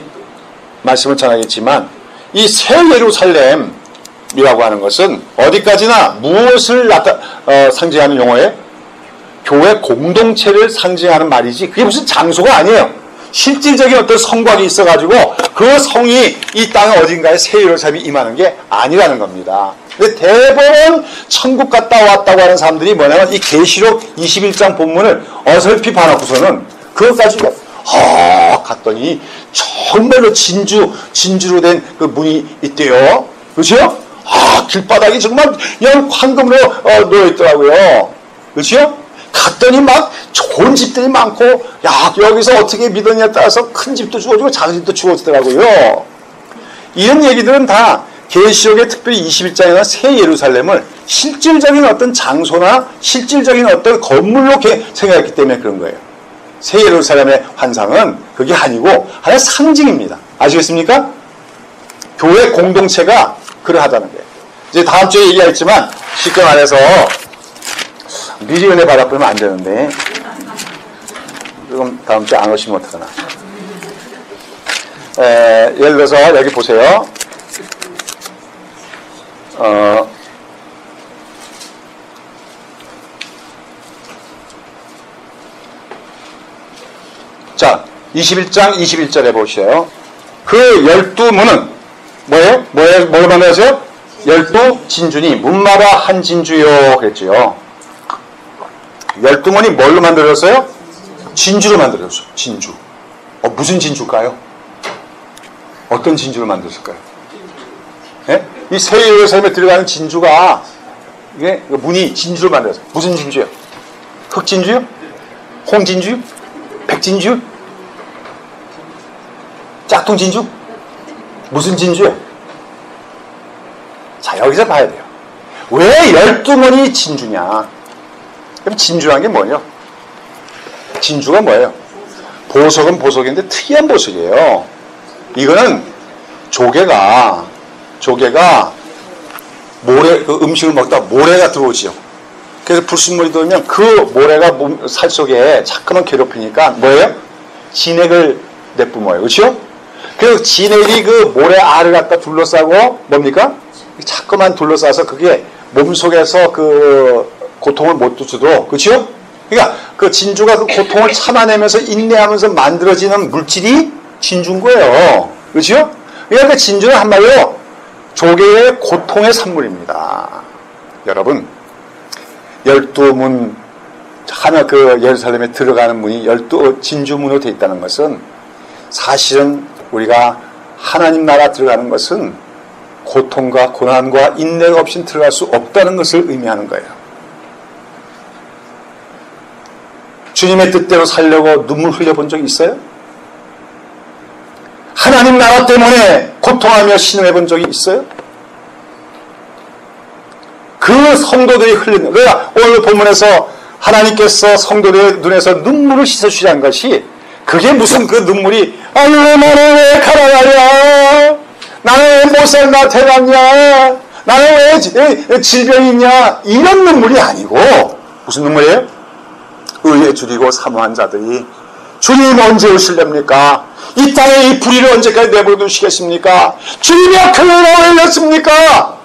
말씀을 전하겠지만 이 새 예루살렘이라고 하는 것은 어디까지나 무엇을 상징하는 용어예요? 교회 공동체를 상징하는 말이지 그게 무슨 장소가 아니에요. 실질적인 어떤 성곽이 있어가지고 그 성이 이 땅 어딘가에 새 예루살렘이 임하는 게 아니라는 겁니다. 근데 대부분 천국 갔다 왔다고 하는 사람들이 뭐냐면 이 계시록 21장 본문을 어설피 봐놓고서는 그것 가지고 갔더니 정말로 진주로 된 그 문이 있대요. 그렇죠? 길바닥이 정말 그냥 황금으로 놓여있더라고요. 그렇죠? 갔더니 막 좋은 집들이 많고 여기서 어떻게 믿느냐에 따라서 큰 집도 주어지고 작은 집도 주어지더라고요. 이런 얘기들은 다 계시록의 특별히 21장에나 새 예루살렘을 실질적인 어떤 장소나 실질적인 어떤 건물로 생각했기 때문에 그런 거예요. 새 예루살렘의 환상은 그게 아니고 하나의 상징입니다. 아시겠습니까? 교회 공동체가 그러하다는 거예요. 이제 다음 주에 얘기하겠지만 쉽게 말해서 미리 은혜 받아보면 안 되는데 조금 다음 주에 안 오시면 어떡하나. 예를 들어서 여기 보세요. 자, 21장 21절에 보세요. 그 12문은 뭐예요? 뭘 만들었어요? 12진주니 문마다 한 진주요 그랬죠. 12문이 뭘로 만들었어요? 진주로 만들었어요. 진주. 무슨 진주일까요? 어떤 진주로 만들었을까요? 예? 이 새 예루살렘에 들어가는 진주가 이게 문이 진주로 만들었어요. 무슨 진주요? 흑진주요? 홍진주요? 백진주? 짝퉁진주? 무슨 진주요? 자, 여기서 봐야 돼요. 왜 12문이 진주냐? 그럼 진주란 게 뭐예요? 진주가 뭐예요? 보석은 보석인데 특이한 보석이에요. 이거는 조개가 그 음식을 먹다 모래가 들어오지요. 그래서 불순물이 들어오면 그 모래가 살 속에 자꾸만 괴롭히니까 뭐예요? 진액을 내뿜어요. 그렇죠? 그래서 진액이 그 모래 알을 갖다 둘러싸고 뭡니까? 자꾸만 둘러싸서 그게 몸속에서 그 고통을 못 주도록, 그렇죠? 그러니까 그 진주가 그 고통을 참아내면서 인내하면서 만들어지는 물질이 진주인 거예요. 그렇죠? 그러니까 그 진주는 한마디로 조개의 고통의 산물입니다. 여러분, 12문 하나 그 예루살렘에 들어가는 문이 12 진주문으로 되어 있다는 것은 사실은 우리가 하나님 나라 들어가는 것은 고통과 고난과 인내가 없이 들어갈 수 없다는 것을 의미하는 거예요. 주님의 뜻대로 살려고 눈물 흘려본 적이 있어요? 하나님 나라 때문에 고통하며 신음해본 적이 있어요? 그 성도들이 흘리는, 그러니까 오늘 본문에서 하나님께서 성도들의 눈에서 눈물을 씻어주시라는 것이, 그게 무슨 그 눈물이, 아유 나는 왜 가난하냐, 나는 왜 못 살나 대단냐, 나는 왜 질병이 있냐, 이런 눈물이 아니고 무슨 눈물이에요? 의에 줄이고 사모한 자들이 주님 언제 오실렵니까? 이 땅에 이 불의를 언제까지 내버려 두시겠습니까? 주님이 그를 올렸습니까?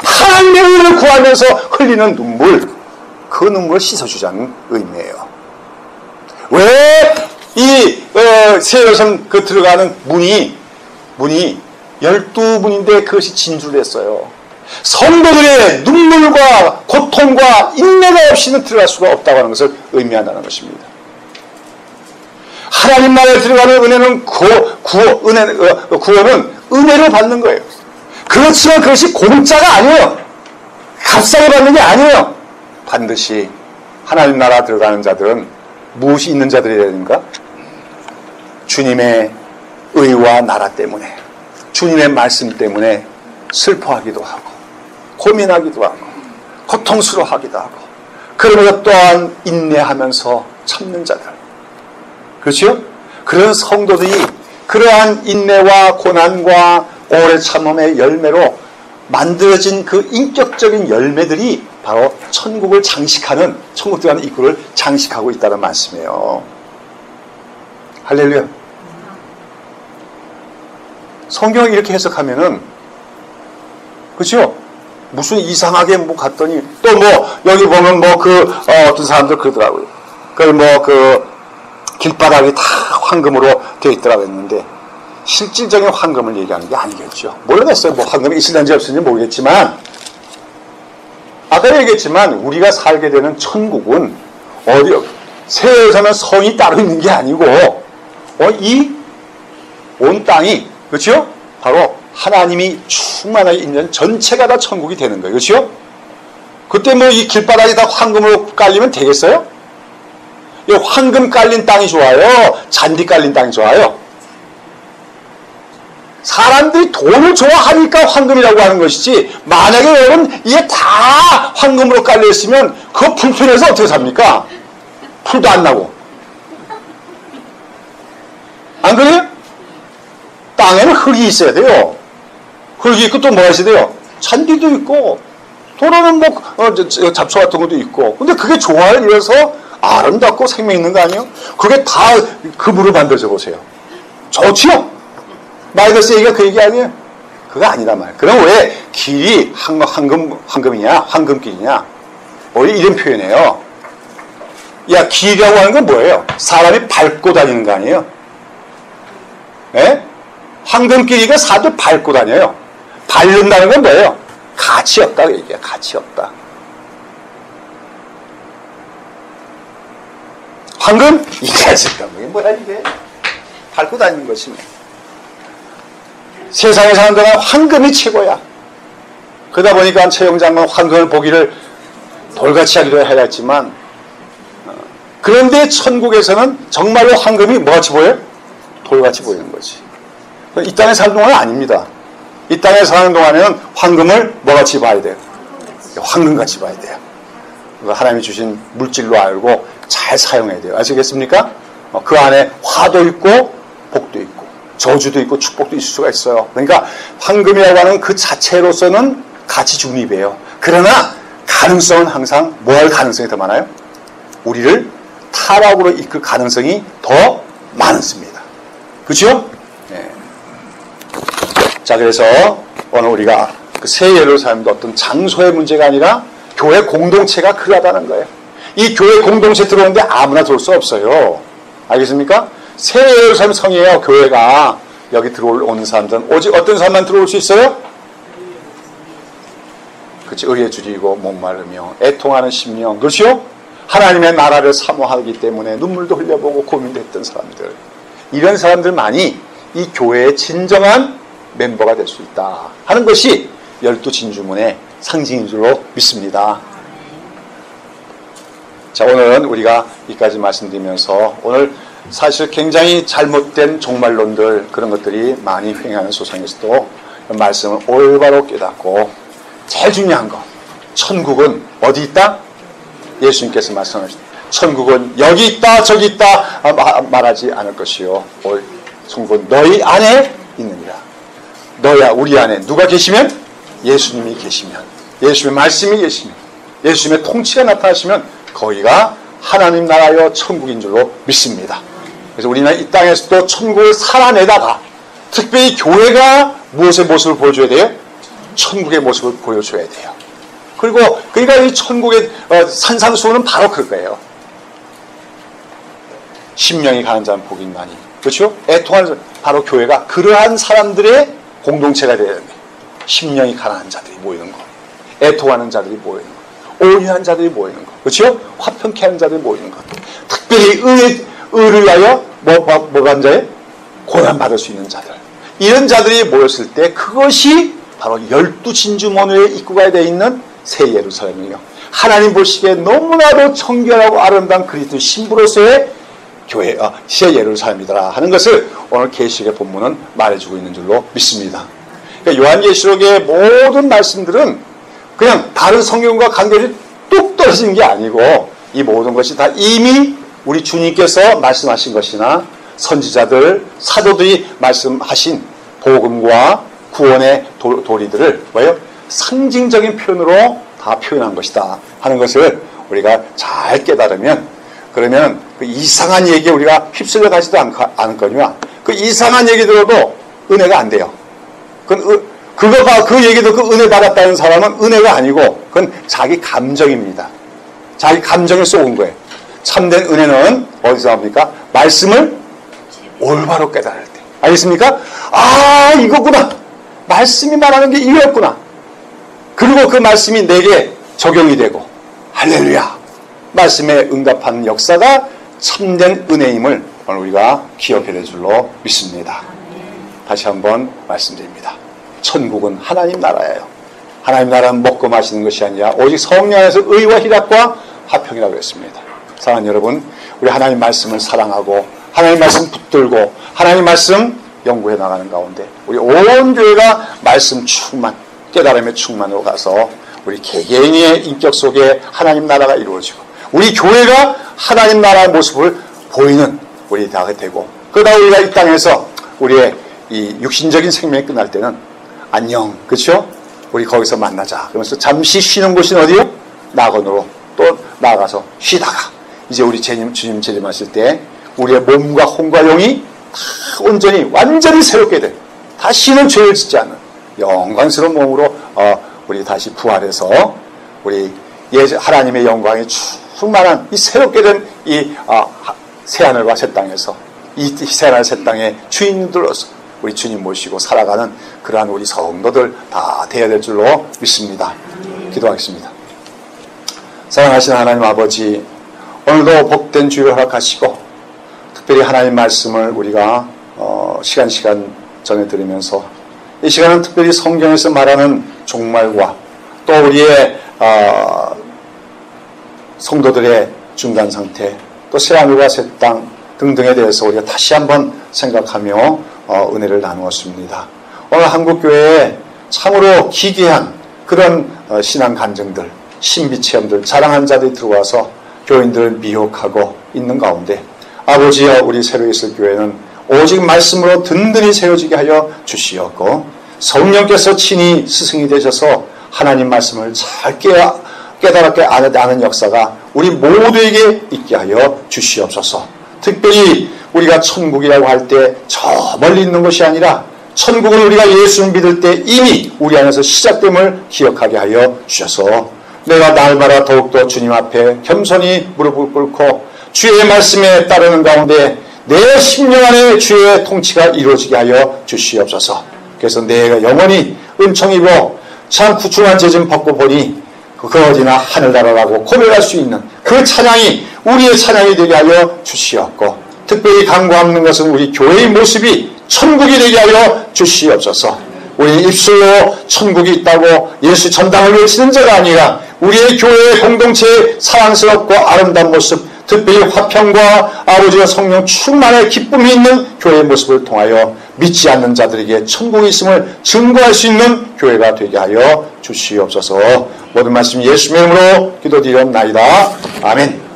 하나님의 의를 구하면서 흘리는 눈물, 그 눈물을 씻어주자는 의미예요. 왜 이 세여성 그 들어가는 문이 12문인데 그것이 진주를 했어요. 성도들의 눈물과 고통과 인내가 없이는 들어갈 수가 없다고 하는 것을 의미한다는 것입니다. 하나님 나라에 들어가는 은혜는 구원은 은혜를 받는 거예요. 그렇지만 그것이 공짜가 아니에요. 값싸게 받는 게 아니에요. 반드시 하나님 나라 들어가는 자들은 무엇이 있는 자들이어야 되는가? 주님의 의와 나라 때문에, 주님의 말씀 때문에 슬퍼하기도 하고 고민하기도 하고 고통스러워하기도 하고, 그러면서 또한 인내하면서 참는 자들, 그렇죠? 그런 성도들이 그러한 인내와 고난과 오래 참음의 열매로 만들어진 그 인격적인 열매들이 바로 천국을 장식하는, 천국 들어가는 입구를 장식하고 있다는 말씀이에요. 할렐루야. 성경을 이렇게 해석하면은, 그렇죠? 무슨 이상하게 뭐 갔더니, 또 뭐 여기 보면 뭐 어떤 사람들 그러더라고요. 길바닥이 다 황금으로 되어 있더라고 했는데, 실질적인 황금을 얘기하는 게 아니겠죠. 모르겠어요. 뭐 황금이 있을는지 없을는지 모르겠지만, 아까 얘기했지만 우리가 살게 되는 천국은 세상에서는 성이 따로 있는 게 아니고, 이 온 땅이, 그렇죠? 바로 하나님이 충만하게 있는 전체가 다 천국이 되는 거예요. 그렇죠? 그때 뭐 이 길바닥이 다 황금으로 깔리면 되겠어요? 이 황금 깔린 땅이 좋아요? 잔디 깔린 땅이 좋아요? 사람들이 돈을 좋아하니까 황금이라고 하는 것이지, 만약에 여러분 이게 다 황금으로 깔려있으면 그거 불편해서 어떻게 삽니까? 풀도 안 나고. 안 그래요? 땅에는 흙이 있어야 돼요. 흙이 있고 또 뭐가 있어야 돼요? 잔디도 있고, 도로는 뭐 잡초 같은 것도 있고. 근데 그게 좋아요. 이래서 아름답고 생명 있는 거 아니에요? 그게 다 금으로 만들어져 보세요. 좋지요? 마이너스 얘기가 그 얘기 아니에요? 그거 아니란 말이에요. 그럼 왜 길이 황금이냐? 황금길이냐? 왜 이런 표현이에요? 야, 길이라고 하는 건 뭐예요? 사람이 밟고 다니는 거 아니에요? 예? 황금길이가 사람들 밟고 다녀요. 밟는다는 건 뭐예요? 가치 없다. 그 얘기야. 가치 없다. 황금? 이게 있을까? 이게 뭐야, 이게? 밟고 다니는 것이네. 세상에 사는 동안 황금이 최고야. 그러다 보니까 최영 장관 황금을 보기를 돌같이 하기도 해야 했지만, 그런데 천국에서는 정말로 황금이 뭐같이 보여요? 돌같이 보이는 거지. 이 땅에 사는 동안은 아닙니다. 이 땅에 사는 동안에는 황금을 뭐같이 봐야 돼요? 황금같이 봐야 돼요. 하나님이 주신 물질로 알고 잘 사용해야 돼요. 아시겠습니까? 그 안에 화도 있고 복도 있고 저주도 있고 축복도 있을 수가 있어요. 그러니까 황금이라고 하는 그 자체로서는 가치 중립이에요. 그러나 가능성은 항상 뭐 할 가능성이 더 많아요? 우리를 타락으로 이끌 가능성이 더 많습니다. 그렇죠? 네. 자, 그래서 오늘 우리가 그 새 예루살렘도 어떤 장소의 문제가 아니라 교회 공동체가 그하다는 거예요. 이 교회 공동체 들어오는데 아무나 들어올 수 없어요. 알겠습니까? 새 예루살렘 성이에요. 교회가. 여기 들어오는 사람들은 오직 어떤 사람만 들어올 수 있어요? 그렇지. 의에 줄이고 목마르며 애통하는 심령. 그렇죠? 하나님의 나라를 사모하기 때문에 눈물도 흘려보고 고민도 했던 사람들. 이런 사람들만이 이 교회의 진정한 멤버가 될 수 있다 하는 것이 12진주문의 상징인 줄로 믿습니다. 자, 오늘은 우리가 이까지 말씀드리면서 오늘 사실 굉장히 잘못된 종말론들 그런 것들이 많이 횡행하는 소상에서도 말씀을 올바로 깨닫고 제일 중요한 거, 천국은 어디 있다? 예수님께서 말씀하셨다. 천국은 여기 있다 저기 있다 말하지 않을 것이요 천국은 너희 안에 있느니라. 너야 우리 안에 누가 계시면? 예수님이 계시면, 예수님의 말씀이 계시면, 예수님의 통치가 나타나시면 거기가 하나님 나라여 천국인 줄로 믿습니다. 그래서 우리는 이 땅에서도 천국을 살아내다가 특별히 교회가 무엇의 모습을 보여줘야 돼요? 천국의 모습을 보여줘야 돼요. 그러니까 이 천국의 산상수훈은 바로 그거예요. 심령이 가는 자는 복이 있나니, 그렇죠? 애통하는 바로 교회가 그러한 사람들의 공동체가 되어야 됩니다. 심령이 가난한 자들이 모이는 거, 애통하는 자들이 모이는 거, 온유한 자들이 모이는 거, 그렇죠? 화평케 하는 자들이 모이는 것, 특별히 의를 위하여 뭐가 한 자에 고난받을 수 있는 자들, 이런 자들이 모였을 때 그것이 바로 12진주문의 입구가 되어 있는 새 예루살렘이요, 하나님 보시기에 너무나도 청결하고 아름다운 그리스도 신부로서의 교회, 새 예루살렘이더라 하는 것을 오늘 계시록의 본문은 말해주고 있는 줄로 믿습니다. 그러니까 요한계시록의 모든 말씀들은 그냥 다른 성경과 관계를 뚝 떨어진 게 아니고 이 모든 것이 다 이미 우리 주님께서 말씀하신 것이나 선지자들, 사도들이 말씀하신 복음과 구원의 도리들을 뭐예요? 상징적인 표현으로 다 표현한 것이다 하는 것을 우리가 잘 깨달으면, 그러면 그 이상한 얘기에 우리가 휩쓸려 가지도 않거니와 그 이상한 얘기 들어도 은혜가 안 돼요. 그 얘기도 그 은혜 받았다는 사람은 은혜가 아니고 그건 자기 감정입니다. 자기 감정에 쏘은 거예요. 참된 은혜는 어디서 나옵니까? 말씀을 올바로 깨달을 때. 알겠습니까? 아, 이거구나. 말씀이 말하는 게 이거였구나. 그리고 그 말씀이 내게 적용이 되고, 할렐루야. 말씀에 응답하는 역사가 참된 은혜임을 오늘 우리가 기억해야 될 줄로 믿습니다. 다시 한번 말씀드립니다. 천국은 하나님 나라예요. 하나님 나라는 먹고 마시는 것이 아니라 오직 성령 안에서 의와 희락과 화평이라고 했습니다. 사랑하는 여러분, 우리 하나님 말씀을 사랑하고 하나님 말씀 붙들고 하나님 말씀 연구해 나가는 가운데 우리 온 교회가 말씀 충만, 깨달음의 충만으로 가서 우리 개개인의 인격 속에 하나님 나라가 이루어지고 우리 교회가 하나님 나라의 모습을 보이는 우리 다 되고, 그러다 우리가 이 땅에서 우리의 이 육신적인 생명이 끝날 때는 안녕, 그렇죠? 우리 거기서 만나자. 그러면서 잠시 쉬는 곳이 어디요? 낙원으로 또 나아가서 쉬다가 이제 우리 주님 재림하실 때 우리의 몸과 혼과 영이 다 온전히 완전히 새롭게 돼. 다시는 죄를 짓지 않는 영광스러운 몸으로 우리 다시 부활해서 우리 하나님의 영광이 충만한 이 새롭게 된 이 새하늘과 새 땅에서 이 새하늘 새 땅의 주인들로서 우리 주님 모시고 살아가는 그러한 우리 성도들 다 되어야 될 줄로 믿습니다. 기도하겠습니다. 사랑하신 하나님 아버지, 오늘도 복된 주일을 허락하시고 특별히 하나님 말씀을 우리가 시간 전해드리면서 이 시간은 특별히 성경에서 말하는 종말과 또 우리의 성도들의 중간 상태, 또 새하늘과 새 땅 등등에 대해서 우리가 다시 한번 생각하며 은혜를 나누었습니다. 오늘 한국교회에 참으로 기괴한 그런 신앙 간증들, 신비 체험들, 자랑한 자들이 들어와서 교인들을 미혹하고 있는 가운데 아버지여, 우리 새로 있을 교회는 오직 말씀으로 든든히 세워지게 하여 주시었고 성령께서 친히 스승이 되셔서 하나님 말씀을 잘 깨달았게 아는 역사가 우리 모두에게 있게 하여 주시옵소서. 특별히 우리가 천국이라고 할 때 저 멀리 있는 것이 아니라 천국은 우리가 예수를 믿을 때 이미 우리 안에서 시작됨을 기억하게 하여 주셔서 내가 날마다 더욱더 주님 앞에 겸손히 무릎을 꿇고 주의 말씀에 따르는 가운데 내 심령 안에 주의 통치가 이루어지게 하여 주시옵소서. 그래서 내가 영원히 은총 입어 참 구중한 죄 좀 벗고 보니 그 어디나 하늘나라라고 고백할 수 있는 그 찬양이 우리의 찬양이 되게 하여 주시옵고, 특별히 간구하는 것은 우리 교회의 모습이 천국이 되게 하여 주시옵소서. 우리 입술로 천국이 있다고 예수 전당을 외치는 자가 아니라 우리의 교회의 공동체의 사랑스럽고 아름다운 모습, 특별히 화평과 아버지와 성령 충만의 기쁨이 있는 교회의 모습을 통하여 믿지 않는 자들에게 천국이 있음을 증거할 수 있는 교회가 되게 하여 주시옵소서. 모든 말씀 예수님의 이름으로 기도드리옵나이다. 아멘.